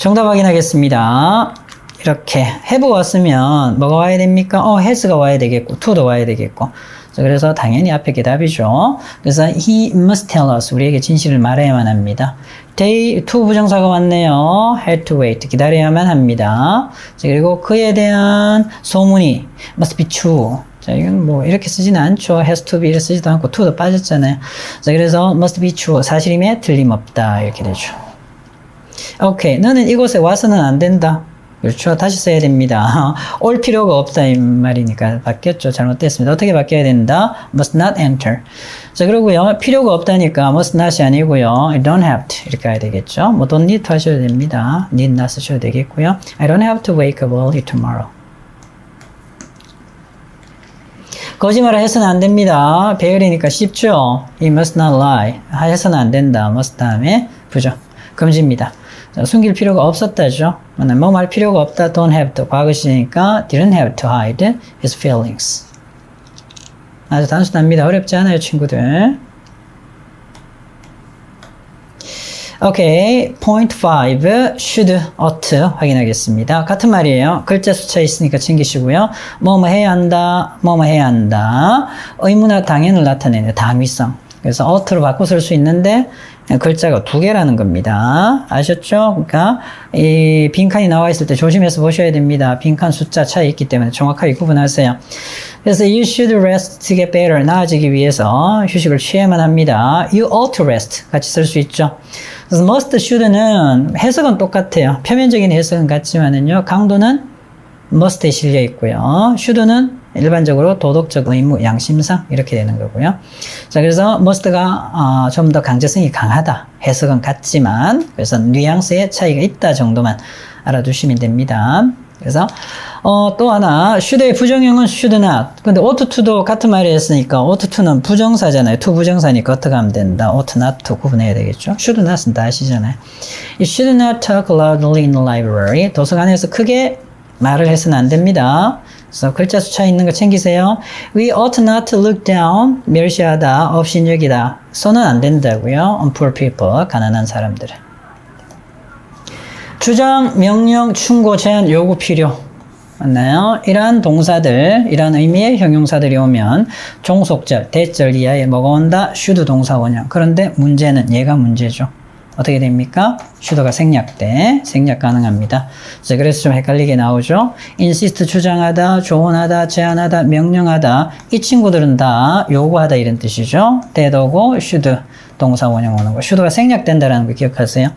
정답 확인하겠습니다. 이렇게 have 왔으면 뭐가 와야 됩니까? has가 와야 되겠고 to도 와야 되겠고. 자, 그래서 당연히 앞에 게 답이죠. 그래서 he must tell us. 우리에게 진실을 말해야만 합니다. they to 부정사가 왔네요. had to wait. 기다려야만 합니다. 자, 그리고 그에 대한 소문이 must be true. 자, 이건 뭐 이렇게 쓰지는 않죠. has to be 이렇게 쓰지도 않고 to도 빠졌잖아요. 자, 그래서 must be true. 사실임에 틀림없다. 이렇게 되죠. 오케이. 너는 이곳에 와서는 안 된다. 그렇죠. 다시 써야 됩니다. 올 필요가 없다 이 말이니까 바뀌었죠. 잘못됐습니다. 어떻게 바뀌어야 된다? must not enter. 자, 그러고요. 필요가 없다니까 must not이 아니고요. I don't have to 이렇게 해야 되겠죠. 뭐 don't need to 하셔도 됩니다. need not 쓰셔도 되겠고요. I don't have to wake up early tomorrow. 거짓말을 해서는 안 됩니다. 배열이니까 쉽죠. He must not lie. 해서는 안 된다. must 다음에 부정. 금지입니다. 자, 숨길 필요가 없었다죠. 뭐 말 필요가 없다. don't have to. 과거 시제니까 didn't have to hide his feelings. 아주 단순합니다. 어렵지 않아요, 친구들. 오케이. point 5. should, ought 확인하겠습니다. 같은 말이에요. 글자 숫자 있으니까 챙기시고요. 뭐뭐 해야 한다. 뭐뭐 해야 한다. 의무나 당연을 나타내는 당위성. 그래서 ought로 바꿔 쓸 수 있는데 글자가 두 개라는 겁니다. 아셨죠? 그러니까 이 빈칸이 나와 있을 때 조심해서 보셔야 됩니다. 빈칸 숫자 차이 있기 때문에 정확하게 구분하세요. 그래서 you should rest to get better. 나아지기 위해서 휴식을 취해야만 합니다. You ought to rest. 같이 쓸 수 있죠. 그래서 must, should는 해석은 똑같아요. 표면적인 해석은 같지만은요. 강도는 must에 실려 있고요. should는 일반적으로 도덕적 의무, 양심상 이렇게 되는 거고요. 자, 그래서 must가 좀 더 강제성이 강하다. 해석은 같지만 그래서 뉘앙스의 차이가 있다 정도만 알아두시면 됩니다. 그래서 또 하나 should의 부정형은 should not. 근데 ought to도 같은 말을 했으니까 ought to는 부정사잖아요. to 부정사니까 어떻게 하면 된다. ought not to 구분해야 되겠죠. should not은 다 아시잖아요. You should not talk loudly in the library. 도서관에서 크게 말을 해서는 안 됩니다. 그래서 글자 숫자 있는 거 챙기세요. We ought not to look down. 멸시하다, 업신여기다. 써는 안 된다고요. on poor people. 가난한 사람들은. 주장, 명령, 충고, 제한, 요구, 필요. 맞나요? 이러한 동사들, 이러한 의미의 형용사들이 오면 종속절, 대절 이하에 뭐가 온다? should 동사 원형. 그런데 문제는 얘가 문제죠. 어떻게 됩니까? should가 생략돼. 생략 가능합니다. 자, 그래서 좀 헷갈리게 나오죠. insist 주장하다, 조언하다, 제안하다, 명령하다. 이 친구들은 다 요구하다 이런 뜻이죠. 대도고 should 동사 원형 오는 거. should가 생략된다라는 거 기억하세요.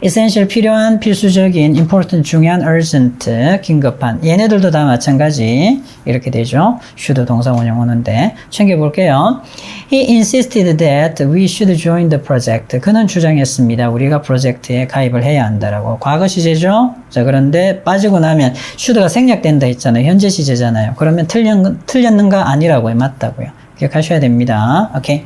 essential 필요한, 필수적인, important 중요한, urgent 긴급한. 얘네들도 다 마찬가지 이렇게 되죠. should 동사 원형 오는데 챙겨볼게요. He insisted that we should join the project. 그는 주장했습니다. 우리가 프로젝트에 가입을 해야 한다라고. 과거 시제죠. 자, 그런데 빠지고 나면 should가 생략된다 했잖아요. 현재 시제잖아요. 그러면 틀렸는가 아니라고요. 맞다고요. 기억하셔야 됩니다. 오케이.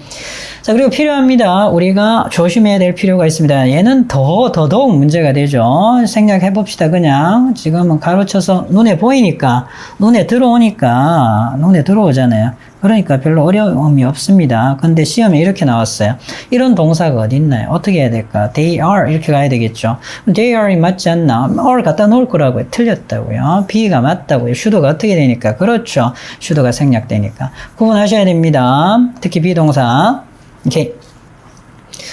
자, 그리고 필요합니다. 우리가 조심해야 될 필요가 있습니다. 얘는 더더욱 문제가 되죠. 생략해 봅시다. 그냥 지금은 가로쳐서 눈에 보이니까, 눈에 들어오잖아요. 그러니까 별로 어려움이 없습니다. 근데 시험에 이렇게 나왔어요. 이런 동사가 어디 있나요? 어떻게 해야 될까? They are 이렇게 가야 되겠죠. They are이 맞지 않나? are 갖다 놓을 거라고요. 틀렸다고요. B가 맞다고요. should가 어떻게 되니까? 그렇죠. should가 생략되니까. 구분하셔야 됩니다. 특히 비동사. 오케이.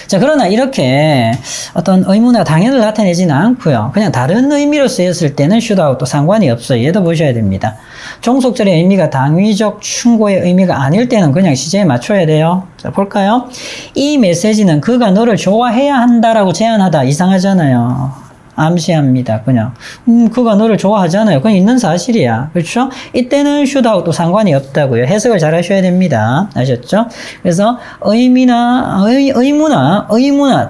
자, 그러나 이렇게 어떤 의무나 당연을 나타내지는 않고요. 그냥 다른 의미로 쓰였을 때는 should하고 또 상관이 없어요. 얘도 보셔야 됩니다. 종속절의 의미가 당위적 충고의 의미가 아닐 때는 그냥 시제에 맞춰야 돼요. 자, 볼까요? 이 메시지는 그가 너를 좋아해야 한다라고 제안하다. 이상하잖아요. 암시합니다. 그냥 그가 너를 좋아하잖아요. 그건 있는 사실이야. 그렇죠? 이때는 should하고 또 상관이 없다고요. 해석을 잘 하셔야 됩니다. 아셨죠? 그래서 의무나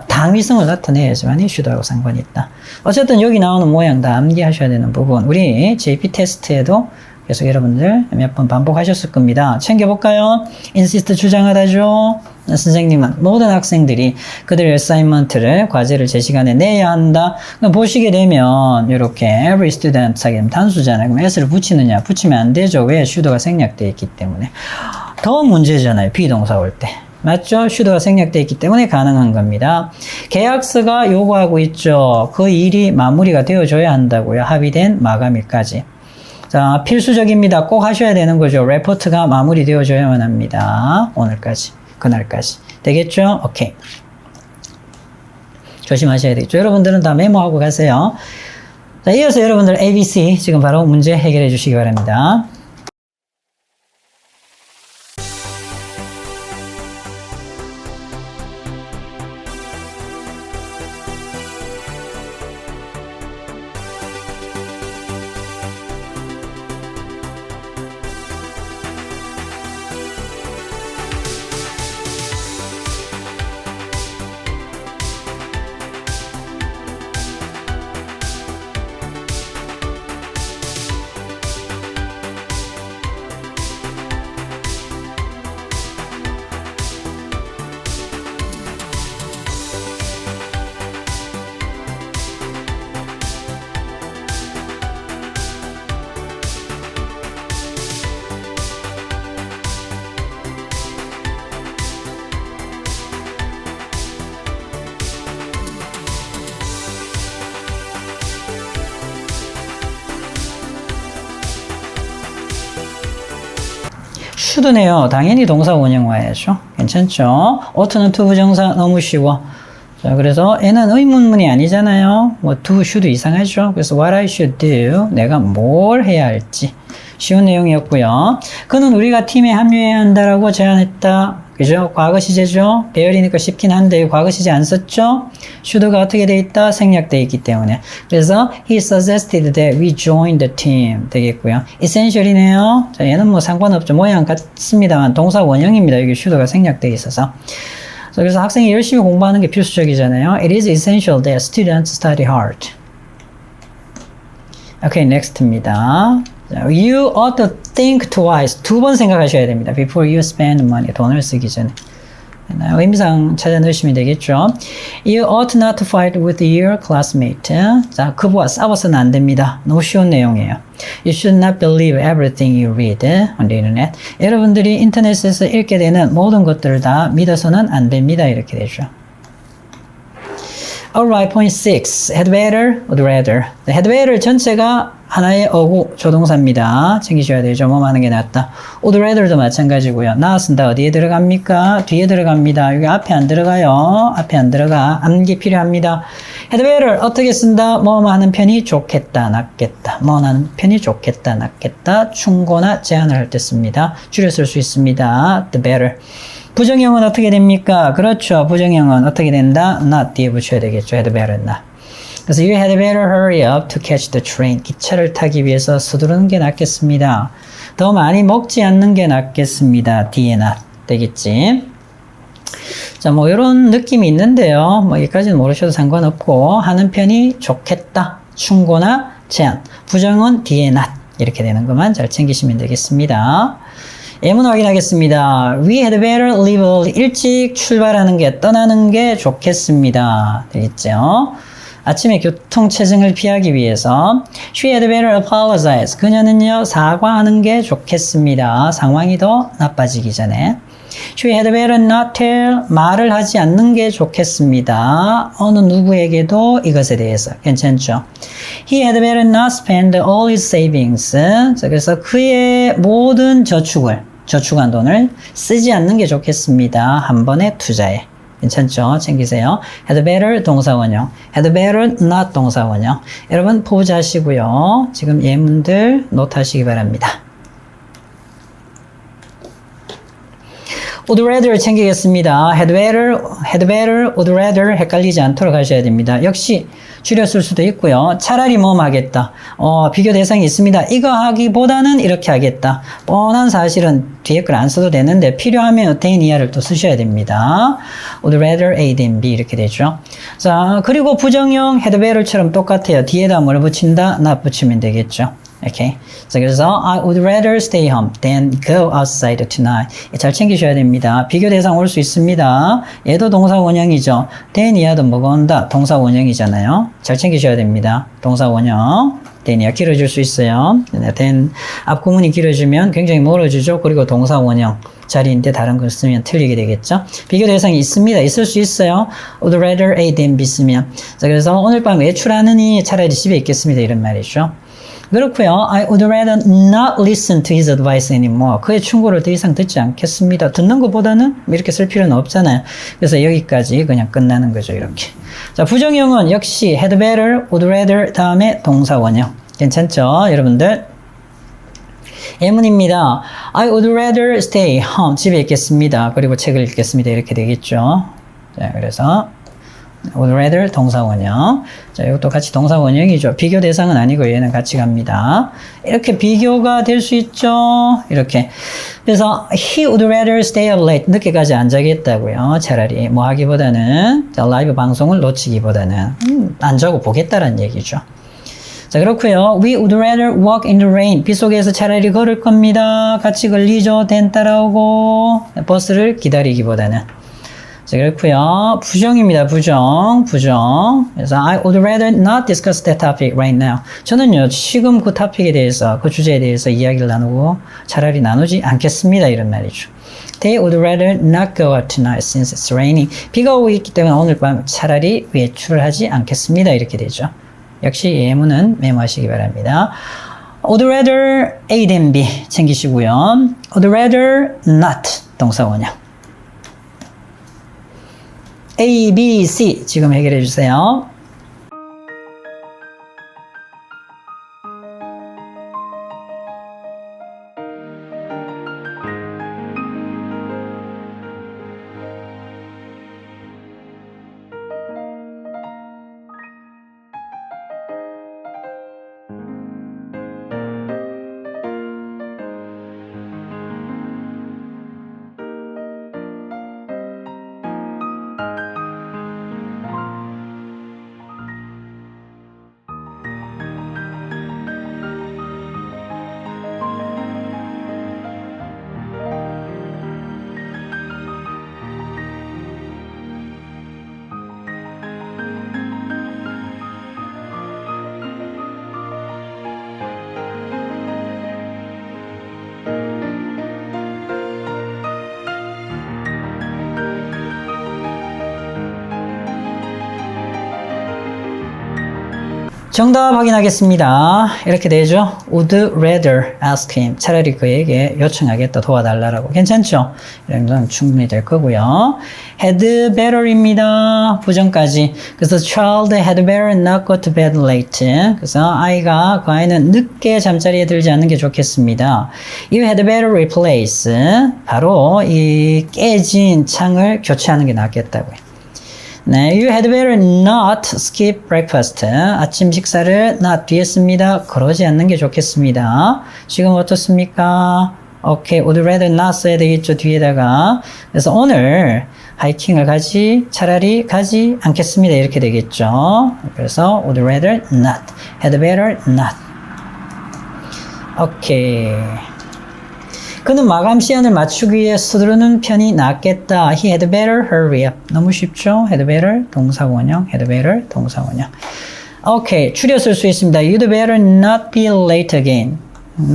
당위성을 나타내야지만 should하고 상관이 있다. 어쨌든 여기 나오는 모양 다 암기하셔야 되는 부분. 우리 JP 테스트에도 계속 여러분들 몇 번 반복하셨을 겁니다. 챙겨볼까요? insist 주장하다죠. 선생님은 모든 학생들이 그들의 assignment를, 과제를 제 시간에 내야 한다. 그럼 보시게 되면 이렇게 every student 하게 되면 단수잖아요. 그럼 s를 붙이느냐? 붙이면 안 되죠. 왜? should가 생략되어 있기 때문에. 더 문제잖아요. 비동사 올 때. 맞죠? should가 생략되어 있기 때문에 가능한 겁니다. 계약서가 요구하고 있죠. 그 일이 마무리가 되어줘야 한다고요. 합의된 마감일까지. 자, 필수적입니다. 꼭 하셔야 되는 거죠. 레포트가 마무리되어줘야만 합니다. 오늘까지, 그날까지. 되겠죠? 오케이. 조심하셔야 되겠죠. 여러분들은 다 메모하고 가세요. 자, 이어서 여러분들 ABC 지금 바로 문제 해결해 주시기 바랍니다. should네요. 당연히 동사 원형 와야죠. 괜찮죠? ough트는 to 부정사 너무 쉬워. 자, 그래서 얘는 의문문이 아니잖아요. 뭐 do, should 이상하죠. 그래서 what I should do, 내가 뭘 해야 할지. 쉬운 내용이었고요. 그는 우리가 팀에 합류해야 한다라고 제안했다. 그죠? 과거 시제죠? 배열이니까 쉽긴 한데 과거 시제 안 썼죠? should가 어떻게 돼 있다? 생략돼 있기 때문에. 그래서 he suggested that we join the team 되겠고요. essential이네요. 자, 얘는 뭐 상관없죠. 모양 같습니다만 동사 원형입니다. 여기 should가 생략돼 있어서. 그래서 학생이 열심히 공부하는 게 필수적이잖아요. It is essential that students study hard. Okay, next입니다. You ought to think twice. 두 번 생각하셔야 됩니다. Before you spend money. 돈을 쓰기 전에. 의미상 찾아 넣으시면 되겠죠. You ought not to fight with your classmate. 자, 그부와 싸워서는 안 됩니다. 너무 쉬운 내용이에요. You should not believe everything you read on the internet. 여러분들이 인터넷에서 읽게 되는 모든 것들을 다 믿어서는 안 됩니다. 이렇게 되죠. Alright, point 6. Had better, would rather. had better 전체가 하나의 어구 조동사입니다. 챙기셔야 되죠. 뭐 하는 게 낫다. would rather도 마찬가지고요. 나왔습니다. 어디에 들어갑니까? 뒤에 들어갑니다. 여기 앞에 안 들어가요. 앞에 안 들어가. 암기 필요합니다. had better 어떻게 쓴다? 뭐 하는 편이 좋겠다, 낫겠다. 뭐 하는 편이 좋겠다, 낫겠다. 충고나 제안을 할 때 씁니다. 줄여 쓸 수 있습니다. the better. 부정형은 어떻게 됩니까? 그렇죠. 부정형은 어떻게 된다? not 뒤에 붙여야 되겠죠. had better not. 그래서 you had better hurry up to catch the train. 기차를 타기 위해서 서두르는 게 낫겠습니다. 더 많이 먹지 않는 게 낫겠습니다. 뒤에 not 되겠지. 자, 뭐 이런 느낌이 있는데요. 뭐 여기까지는 모르셔도 상관없고 하는 편이 좋겠다. 충고나 제안. 부정은 뒤에 not 이렇게 되는 것만 잘 챙기시면 되겠습니다. 예문 확인하겠습니다. We had better leave early. 일찍 출발하는 게, 떠나는 게 좋겠습니다. 되겠죠? 아침에 교통체증을 피하기 위해서 She had better apologize. 그녀는요, 사과하는 게 좋겠습니다. 상황이 더 나빠지기 전에. She had better not tell. 말을 하지 않는 게 좋겠습니다. 어느 누구에게도 이것에 대해서. 괜찮죠? He had better not spend all his savings. 자, 그래서 그의 모든 저축한 돈을 쓰지 않는 게 좋겠습니다. 한 번에 투자해. 괜찮죠? 챙기세요. had better 동사원형, had better not 동사원형. 여러분 포즈하시고요. 지금 예문들 노트하시기 바랍니다. would rather 챙기겠습니다. had better, would rather 헷갈리지 않도록 하셔야 됩니다. 역시 줄였을 수도 있고요. 차라리 뭐 하겠다. 비교 대상이 있습니다. 이거 하기보다는 이렇게 하겠다. 뻔한 사실은 뒤에 걸 안 써도 되는데 필요하면 attain 이하를 또 쓰셔야 됩니다. would rather A than B 이렇게 되죠. 자, 그리고 부정형 had better처럼 똑같아요. 뒤에다 뭘 붙인다? not 붙이면 되겠죠. 오케이. 자, 그래서 I would rather stay home than go outside tonight. 잘 챙기셔야 됩니다. 비교 대상 올 수 있습니다. 얘도 동사 원형이죠. than 이하도 뭐가 온다? 동사 원형이잖아요. 잘 챙기셔야 됩니다. 동사 원형. than이야 길어질 수 있어요. than 앞 구문이 길어지면 굉장히 멀어지죠. 그리고 동사 원형 자리인데 다른 걸 쓰면 틀리게 되겠죠. 비교 대상이 있습니다. 있을 수 있어요. would rather A than B 쓰면. 자, 그래서 오늘 밤 외출하느니 차라리 집에 있겠습니다. 이런 말이죠. 그렇고요. I would rather not listen to his advice anymore. 그의 충고를 더 이상 듣지 않겠습니다. 듣는 것보다는 이렇게 쓸 필요는 없잖아요. 그래서 여기까지 그냥 끝나는 거죠. 이렇게. 자, 부정형은 역시 had better, would rather 다음에 동사 원형. 괜찮죠? 여러분들. 예문입니다. I would rather stay home. 집에 있겠습니다. 그리고 책을 읽겠습니다. 이렇게 되겠죠. 자, 그래서 would rather 동사 원형. 자, 이것도 같이 동사 원형이죠. 비교 대상은 아니고 얘는 같이 갑니다. 이렇게 비교가 될 수 있죠. 이렇게. 그래서 he would rather stay up late. 늦게까지 안 자겠다고요. 차라리 뭐 하기보다는 자, 라이브 방송을 놓치기보다는 안 자고 보겠다라는 얘기죠. 자, 그렇고요. We would rather walk in the rain. 비 속에서 차라리 걸을 겁니다. 같이 걸리죠. than 따라오고 버스를 기다리기보다는. 자, 그렇고요. 부정입니다. 부정. 그래서 I would rather not discuss that topic right now. 저는요, 지금 그 토픽에 대해서, 그 주제에 대해서 이야기를 나누고 차라리 나누지 않겠습니다. 이런 말이죠. They would rather not go out tonight since it's raining. 비가 오고 있기 때문에 오늘 밤 차라리 외출하지 않겠습니다. 이렇게 되죠. 역시 예문은 메모하시기 바랍니다. would rather A than B 챙기시고요. would rather not 동사 원형. A, B, C 지금 해결해 주세요. 정답 확인하겠습니다. 이렇게 되죠. Would rather ask him. 차라리 그에게 요청하겠다. 도와달라고. 괜찮죠? 이런 건 충분히 될 거고요. had better입니다. 부정까지. 그래서 child had better not go to bed late. 그래서 그 아이는 늦게 잠자리에 들지 않는 게 좋겠습니다. You had better replace. 바로 이 깨진 창을 교체하는 게 낫겠다고요. 네, you had better not skip breakfast. 아침 식사를 not 뒤에 씁니다. 그러지 않는 게 좋겠습니다. 지금 어떻습니까? 오케이, would rather not 써야 되겠죠, 뒤에다가. 그래서 오늘 하이킹을 차라리 가지 않겠습니다. 이렇게 되겠죠. 그래서 would rather not, had better not. 오케이. 그는 마감 시간을 맞추기 위해 서두르는 편이 낫겠다. He had better hurry up. 너무 쉽죠? had better 동사 원형, had better 동사 원형. 오케이, 추려 쓸 수 있습니다. You'd better not be late again.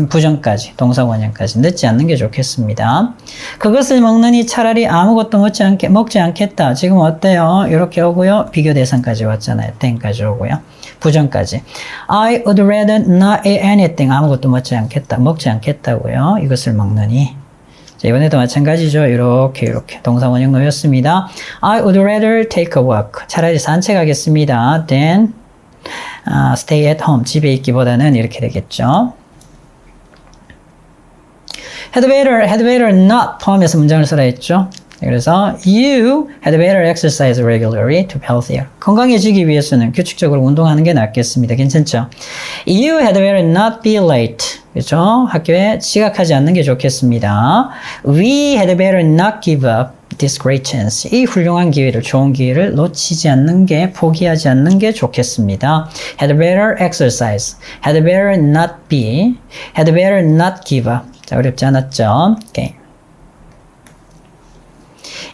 부정까지, 동사 원형까지 늦지 않는 게 좋겠습니다. 그것을 먹느니 차라리 아무것도 먹지 않겠다. 지금 어때요? 이렇게 오고요. 비교 대상까지 왔잖아요. then까지 오고요. 부정까지. I would rather not eat anything. 아무것도 먹지 않겠다고요. 이것을 먹느니. 자, 이번에도 마찬가지죠. 이렇게 동사 원형 놓였습니다. I would rather take a walk. 차라리 산책하겠습니다. than stay at home. 집에 있기보다는 이렇게 되겠죠. had better not 포함해서 문장을 써라 했죠. 그래서 you had better exercise regularly to be healthier. 건강해지기 위해서는 규칙적으로 운동하는 게 낫겠습니다. 괜찮죠? You had better not be late. 그렇죠? 학교에 지각하지 않는 게 좋겠습니다. We had better not give up. this great chance. 이 훌륭한 기회를, 좋은 기회를 놓치지 않는 게, 포기하지 않는 게 좋겠습니다. had better exercise. had better not be. had better not give up. 자, 어렵지 않았죠? 오케이.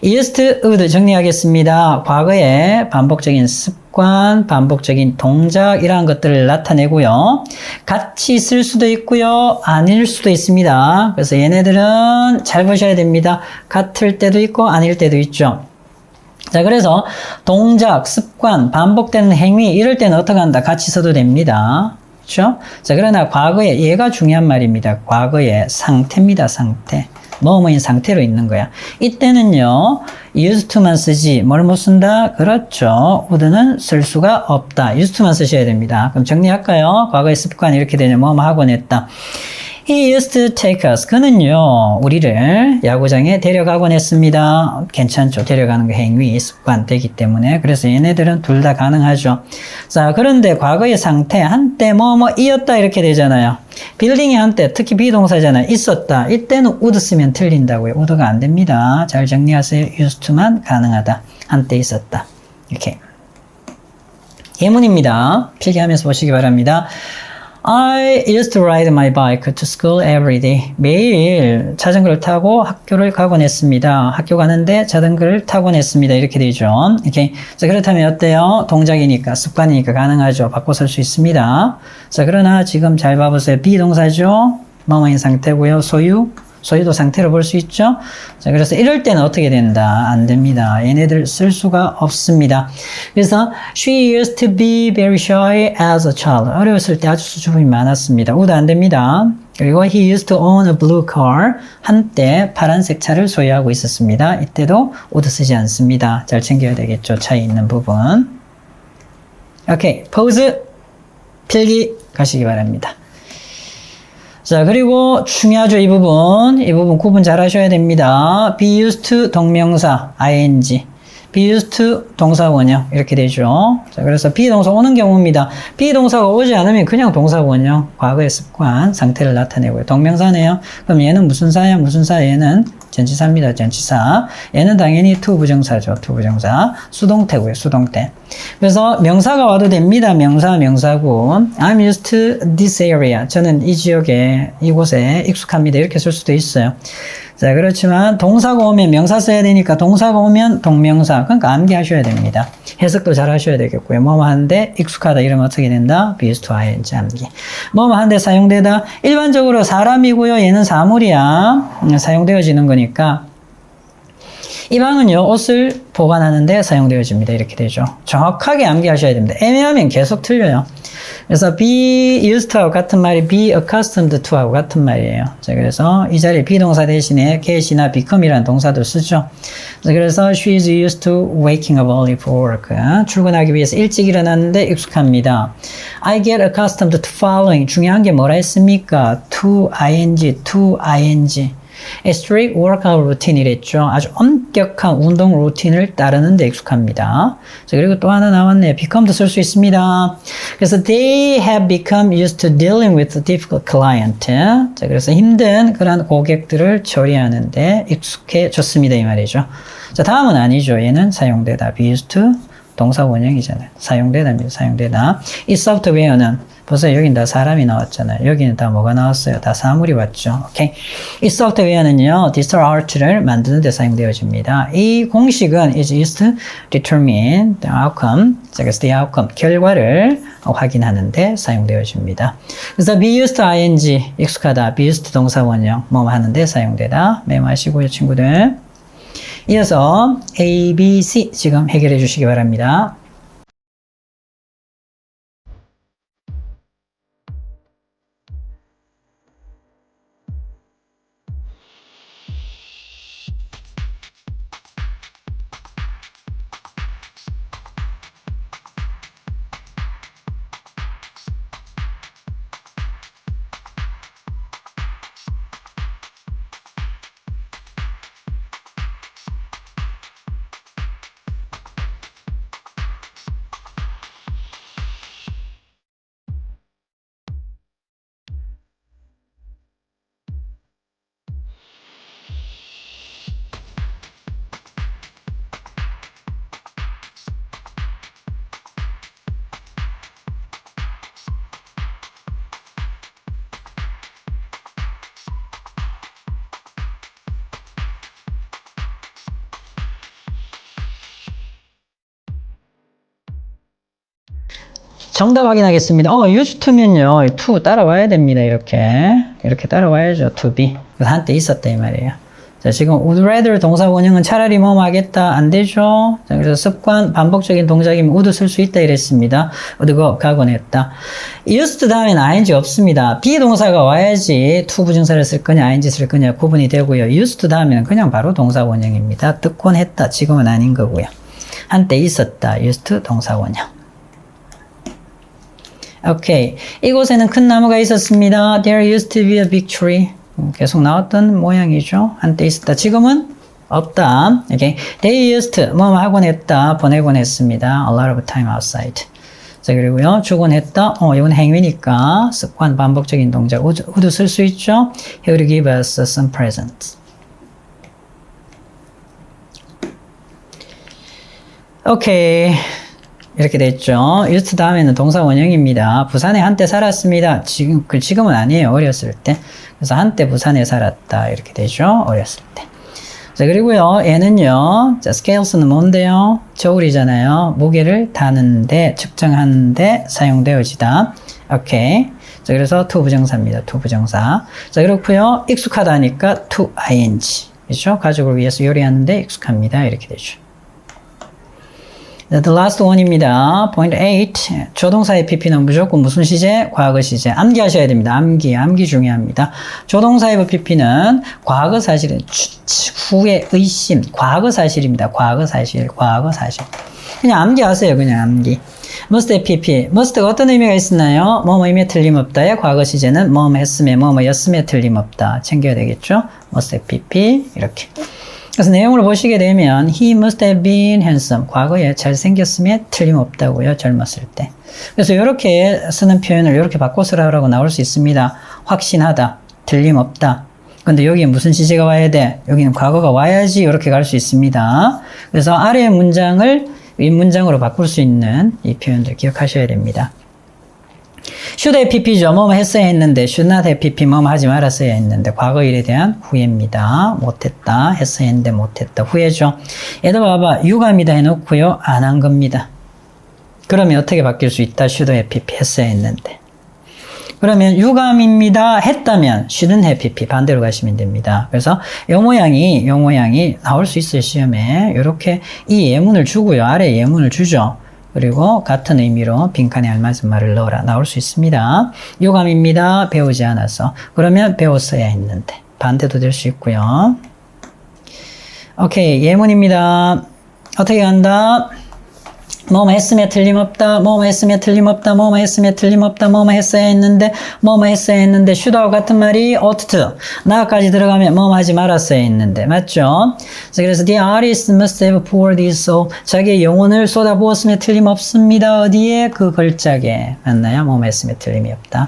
used, would 정리하겠습니다. 과거의 반복적인 습관, 반복적인 동작 이러한 것들을 나타내고요. 같이 쓸 수도 있고요. 아닐 수도 있습니다. 그래서 얘네들은 잘 보셔야 됩니다. 같을 때도 있고 아닐 때도 있죠. 자, 그래서 동작, 습관, 반복되는 행위 이럴 때는 어떻게 한다? 같이 써도 됩니다. 그렇죠? 자, 그러나 과거에 얘가 중요한 말입니다. 과거의 상태입니다. 상태. 뭐뭐인 상태로 있는 거야. 이때는요, used to만 쓰지, 뭘 못 쓴다? 그렇죠. would는 쓸 수가 없다. used to만 쓰셔야 됩니다. 그럼 정리할까요? 과거의 습관 이렇게 되냐, 뭐뭐 하곤 했다. He used to take us. 그는요, 우리를 야구장에 데려가곤 했습니다. 괜찮죠. 데려가는 게 행위, 습관 되기 때문에. 그래서 얘네들은 둘 다 가능하죠. 자, 그런데 과거의 상태, 한때 뭐뭐이었다 이렇게 되잖아요. 빌딩이 한때, 특히 비동사잖아요. 있었다. 이때는 would 쓰면 틀린다고요. would가 안 됩니다. 잘 정리하세요. used to만 가능하다. 한때 있었다. 이렇게. 예문입니다. 필기하면서 보시기 바랍니다. I used to ride my bike to school every day. 매일 자전거를 타고 학교를 가곤 했습니다. 학교 가는데 자전거를 타곤 했습니다. 이렇게 되죠. 이렇게. 자, 그렇다면 어때요? 동작이니까, 습관이니까 가능하죠. 바꿔 쓸 수 있습니다. 자, 그러나 지금 잘 봐보세요. 비동사죠. 뭐뭐인 상태고요. 소유도 상태로 볼 수 있죠. 자, 그래서 이럴 때는 어떻게 된다? 안 됩니다. 얘네들 쓸 수가 없습니다. 그래서 she used to be very shy as a child. 어려웠을 때 아주 수줍음이 많았습니다. would 안 됩니다. 그리고 he used to own a blue car. 한때 파란색 차를 소유하고 있었습니다. 이때도 would 쓰지 않습니다. 잘 챙겨야 되겠죠. 차이 있는 부분. 오케이, 포즈 필기 가시기 바랍니다. 자, 그리고 중요하죠, 이 부분 구분 잘 하셔야 됩니다. be used to 동명사, ing. be used to 동사 원형. 이렇게 되죠. 자, 그래서 비동사 오는 경우입니다. 비동사가 오지 않으면 그냥 동사 원형. 과거의 습관, 상태를 나타내고요. 동명사네요. 그럼 얘는 무슨 사야? 무슨 사? 얘는 전치사입니다. 전치사. 얘는 당연히 to 부정사죠. to 부정사. 수동태고요. 수동태. 그래서 명사가 와도 됩니다. 명사고. I'm used to this area. 저는 이 지역에, 이곳에 익숙합니다. 이렇게 쓸 수도 있어요. 자, 그렇지만 동사가 오면 명사 써야 되니까 동사가 오면 동명사. 그러니까 암기하셔야 됩니다. 해석도 잘 하셔야 되겠고요. 뭐뭐 하는데 익숙하다 이러면 어떻게 된다? be used to ing 암기. 뭐뭐 하는데 사용되다. 일반적으로 사람이고요. 얘는 사물이야. 사용되어지는 거니까. 이 방은요, 옷을 보관하는데 사용되어집니다. 이렇게 되죠. 정확하게 암기하셔야 됩니다. 애매하면 계속 틀려요. 그래서 be used to하고 같은 말이 be accustomed to하고 같은 말이에요. 자, 그래서 이 자리에 비동사 대신에 get이나 become이라는 동사도 쓰죠. 자, 그래서 she is used to waking up early for work. 출근하기 위해서 일찍 일어났는데 익숙합니다. I get accustomed to following. 중요한 게 뭐라 했습니까? to ing. A strict workout routine이랬죠. 아주 엄격한 운동 루틴을 따르는데 익숙합니다. 자, 그리고 또 하나 나왔네요. become도 쓸 수 있습니다. 그래서 they have become used to dealing with a difficult client. 자, 그래서 힘든 그런 고객들을 처리하는데 익숙해졌습니다. 이 말이죠. 자, 다음은 아니죠. 얘는 사용되다. be used to 동사 원형이잖아요. 사용되다입니다. 사용되다. 이 소프트웨어는 보세요. 여긴 다 사람이 나왔잖아요. 여기는 다 뭐가 나왔어요? 다 사물이 왔죠. 오케이. 이 소프트웨어는요, 디지털 아트를 만드는 데 사용되어집니다. 이 공식은 is used to determine the outcome. 자, 그래서 the outcome, 결과를 확인하는 데 사용되어집니다. 그래서 be used to ing, 익숙하다. be used to 동사 원형, 뭐 하는데 사용되다. 메모하시고요, 친구들. 이어서 A, B, C 지금 해결해 주시기 바랍니다. 정답 확인하겠습니다. used to면요. to 따라와야 됩니다. 이렇게 따라와야죠. to be. 그래서 한때 있었다 이 말이에요. 자, 지금 would rather 동사 원형은 차라리 뭐 하겠다 안 되죠. 자, 그래서 습관 반복적인 동작이면 would 쓸 수 있다 이랬습니다. would go 가곤 했다. used 다음에는 ing 없습니다. 비동사가 와야지 to 부정사를 쓸 거냐 ing 쓸 거냐 구분이 되고요. used 다음에는 그냥 바로 동사 원형입니다. 듣곤 했다. 지금은 아닌 거고요. 한때 있었다. used 동사 원형. 오케이. 이곳에는 큰 나무가 있었습니다. There used to be a big tree. 계속 나왔던 모양이죠. 한때 있었다. 지금은 없다. 오케이. They used to 뭐 하곤 했다. 보내곤 했습니다. A lot of time outside. 자, 그리고요. 주곤 했다. 이건 행위니까 습관 반복적인 동작. would 쓸 수 있죠. He would give us some presents. 오케이. 이렇게 됐죠. used 다음에는 동사 원형입니다. 부산에 한때 살았습니다. 지금은 아니에요. 어렸을 때. 그래서 한때 부산에 살았다. 이렇게 되죠. 어렸을 때. 자, 그리고요. 얘는요. 자, scales는 뭔데요? 저울이잖아요. 무게를 다는데, 측정하는데 사용되어지다. 오케이. 자, 그래서 to 부정사입니다. to 부정사. 자, 그렇고요. 익숙하다니까 to ing. 그렇죠? 가족을 위해서 요리하는데 익숙합니다. 이렇게 되죠. The last one입니다. point 8. 조동사의 pp는 무조건 무슨 시제? 과거 시제. 암기하셔야 됩니다. 암기 중요합니다. 조동사의 pp는 과거 사실은 후에 의심. 과거 사실입니다. 과거 사실. 그냥 암기하세요. 그냥 암기. must의 pp. must가 어떤 의미가 있었나요? 뭐뭐임에 틀림없다의 과거 시제는 뭐뭐 했음에 뭐뭐였음에 틀림없다. 챙겨야 되겠죠? must의 pp. 이렇게. 그래서 내용을 보시게 되면 he must have been handsome. 과거에 잘생겼음에 틀림없다고요. 젊었을 때. 그래서 이렇게 쓰는 표현을 이렇게 바꿔 쓰라고 나올 수 있습니다. 확신하다. 틀림없다. 근데 여기에 무슨 시제가 와야 돼? 여기는 과거가 와야지 이렇게 갈 수 있습니다. 그래서 아래의 문장을 윗문장으로 바꿀 수 있는 이 표현들 기억하셔야 됩니다. should have pp죠. 뭐뭐 했어야 했는데 should not have pp 뭐뭐 하지 말았어야 했는데 과거 일에 대한 후회입니다. 못했다. 했어야 했는데 못했다. 후회죠. 얘도 봐봐. 유감이다 해놓고요. 안 한 겁니다. 그러면 어떻게 바뀔 수 있다? should have pp 했어야 했는데. 그러면 유감입니다. 했다면 shouldn't have pp 반대로 가시면 됩니다. 그래서 요 모양이 나올 수 있어요. 시험에. 이렇게 이 예문을 주고요. 아래 예문을 주죠. 그리고 같은 의미로 빈칸에 알맞은 말을 넣어라 나올 수 있습니다. 유감입니다. 배우지 않아서. 그러면 배웠어야 했는데. 반대도 될 수 있고요. 오케이. 예문입니다. 어떻게 한다? 뭐뭐 했으면 틀림없다. 뭐뭐 했으면 틀림없다. 뭐뭐 했으면 틀림없다. 뭐뭐 했어야 했는데 뭐뭐 했어야 했는데 should하고 같은 말이 ought to. 나까지 들어가면 뭐뭐 하지 말았어야 했는데. 맞죠? 그래서 the artist must have poured his soul. 자기의 영혼을 쏟아부었으면 틀림없습니다. 어디에? 그 걸작에. 맞나요? 뭐뭐 했으면 틀림이 없다.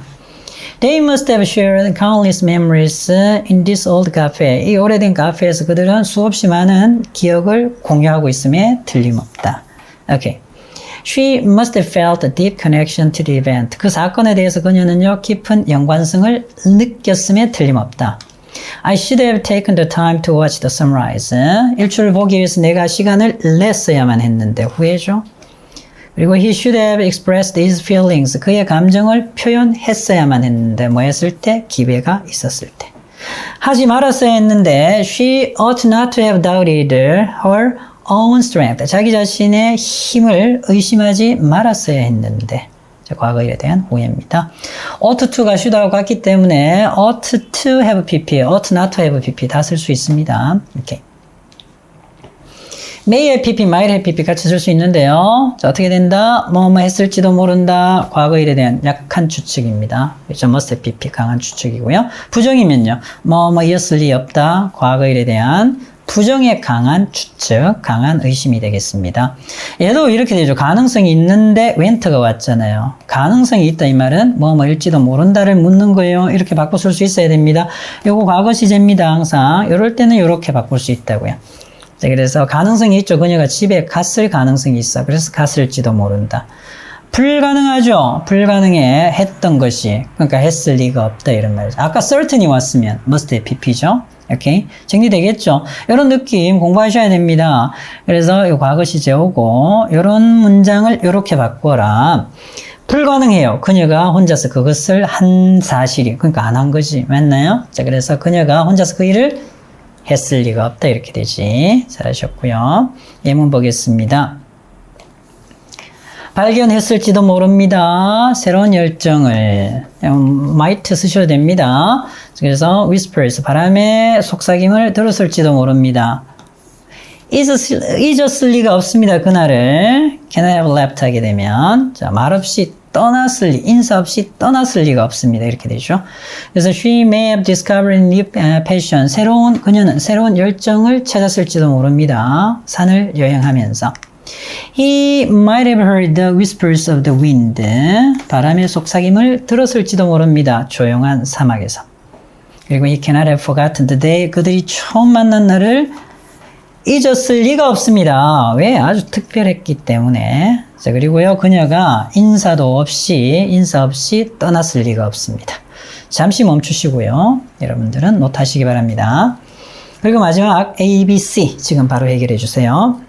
They must have shared countless memories in this old cafe. 이 오래된 카페에서 그들은 수없이 많은 기억을 공유하고 있음에 틀림없다. 오케이. She must have felt a deep connection to the event. 그 사건에 대해서 그녀는요, 깊은 연관성을 느꼈음에 틀림없다. I should have taken the time to watch the sunrise. 일출을 보기 위해서 내가 시간을 냈어야만 했는데 후회죠. 그리고 he should have expressed his feelings. 그의 감정을 표현했어야만 했는데 뭐 했을 때? 기회가 있었을 때. 하지 말았어야 했는데 she ought not to have doubted her own strength. 자기 자신의 힘을 의심하지 말았어야 했는데. 자, 과거에 대한 후회입니다. ought to가 should하고 같기 때문에 ought to have pp, ought not to have pp 다 쓸 수 있습니다. 이렇게. may have pp, might have pp 같이 쓸 수 있는데요. 자, 어떻게 된다? 뭐뭐 했을지도 모른다. 과거 일에 대한 약한 추측입니다. 그렇죠? must have pp 강한 추측이고요. 부정이면요. 뭐뭐였을 리 없다. 과거 일에 대한 부정의 강한 추측, 강한 의심이 되겠습니다. 얘도 이렇게 되죠. 가능성이 있는데 went가 왔잖아요. 가능성이 있다 이 말은 뭐뭐일지도 모른다를 묻는 거예요. 이렇게 바꿔 쓸 수 있어야 됩니다. 요거 과거 시제입니다. 항상. 이럴 때는 이렇게 바꿀 수 있다고요. 자, 그래서 가능성이 있죠. 그녀가 집에 갔을 가능성이 있어. 그래서 갔을지도 모른다. 불가능하죠. 불가능해 했던 것이. 그러니까 했을 리가 없다 이런 말이죠. 아까 certain이 왔으면 must have pp죠. 오케이. 정리되겠죠? 이런 느낌 공부하셔야 됩니다. 그래서 이 과거 시제 오고 이런 문장을 이렇게 바꿔라. 불가능해요. 그녀가 혼자서 그것을 한 사실이, 그러니까 안 한 거지. 맞나요? 자, 그래서 그녀가 혼자서 그 일을 했을 리가 없다. 이렇게 되지. 잘하셨고요. 예문 보겠습니다. 발견했을지도 모릅니다. 새로운 열정을 might 쓰셔도 됩니다. 그래서 whispers, 바람의 속삭임을 들었을지도 모릅니다. 잊었을 리가 없습니다. 그날을 can have left 하게 되면 자, 말없이 떠났을 리, 인사 없이 떠났을 리가 없습니다. 이렇게 되죠. 그래서 she may have discovered new passion, 그녀는 새로운 열정을 찾았을지도 모릅니다. 산을 여행하면서 he might have heard the whispers of the wind, 바람의 속삭임을 들었을지도 모릅니다. 조용한 사막에서. 그리고 he cannot have forgotten the day, 그들이 처음 만난 날을 잊었을 리가 없습니다. 왜? 아주 특별했기 때문에. 자, 그리고요, 그녀가 인사 없이 떠났을 리가 없습니다. 잠시 멈추시고요. 여러분들은 노트하시기 바랍니다. 그리고 마지막 A, B, C 지금 바로 해결해 주세요.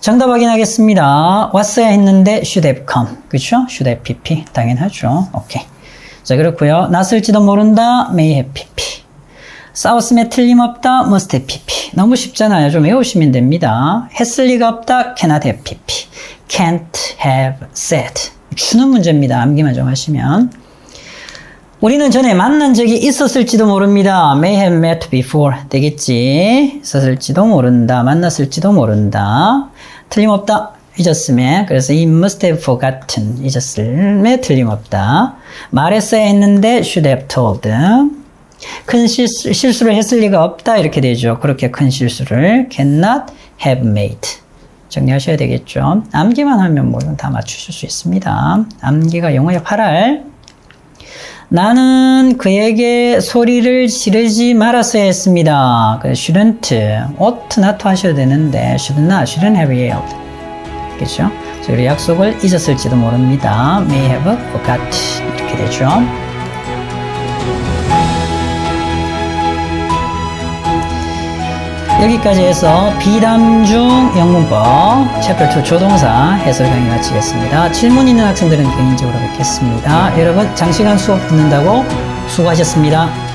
정답 확인하겠습니다. 왔어야 했는데 should have come. 그렇죠? should have pp. 당연하죠. 오케이. 자, 그렇고요. 났을지도 모른다. may have pp. 싸웠음에 틀림없다. must have pp. 너무 쉽잖아요. 좀 외우시면 됩니다. 했을 리가 없다. cannot have pp. can't have said. 주는 문제입니다. 암기만 좀 하시면. 우리는 전에 만난 적이 있었을지도 모릅니다. may have met before 되겠지. 있었을지도 모른다. 만났을지도 모른다. 틀림없다. 잊었음에. 그래서 he must have forgotten. 잊었음에 틀림없다. 말했어야 했는데 should have told. 큰 실수를 했을 리가 없다. 이렇게 되죠. 그렇게 큰 실수를 cannot have made. 정리하셔야 되겠죠. 암기만 하면 뭐든 다 맞추실 수 있습니다. 암기가 영어의 8할. 나는 그에게 소리를 지르지 말았어야 했습니다. shouldn't, ought not 하셔야 되는데 should not, shouldn't have yelled. 그렇죠? 그리고 약속을 잊었을지도 모릅니다. may have forgot. 이렇게 되죠. 여기까지 해서 비담중 영문법 챕터 2 조동사 해설 강의 마치겠습니다. 질문 있는 학생들은 개인적으로 뵙겠습니다. 여러분 장시간 수업 듣는다고 수고하셨습니다.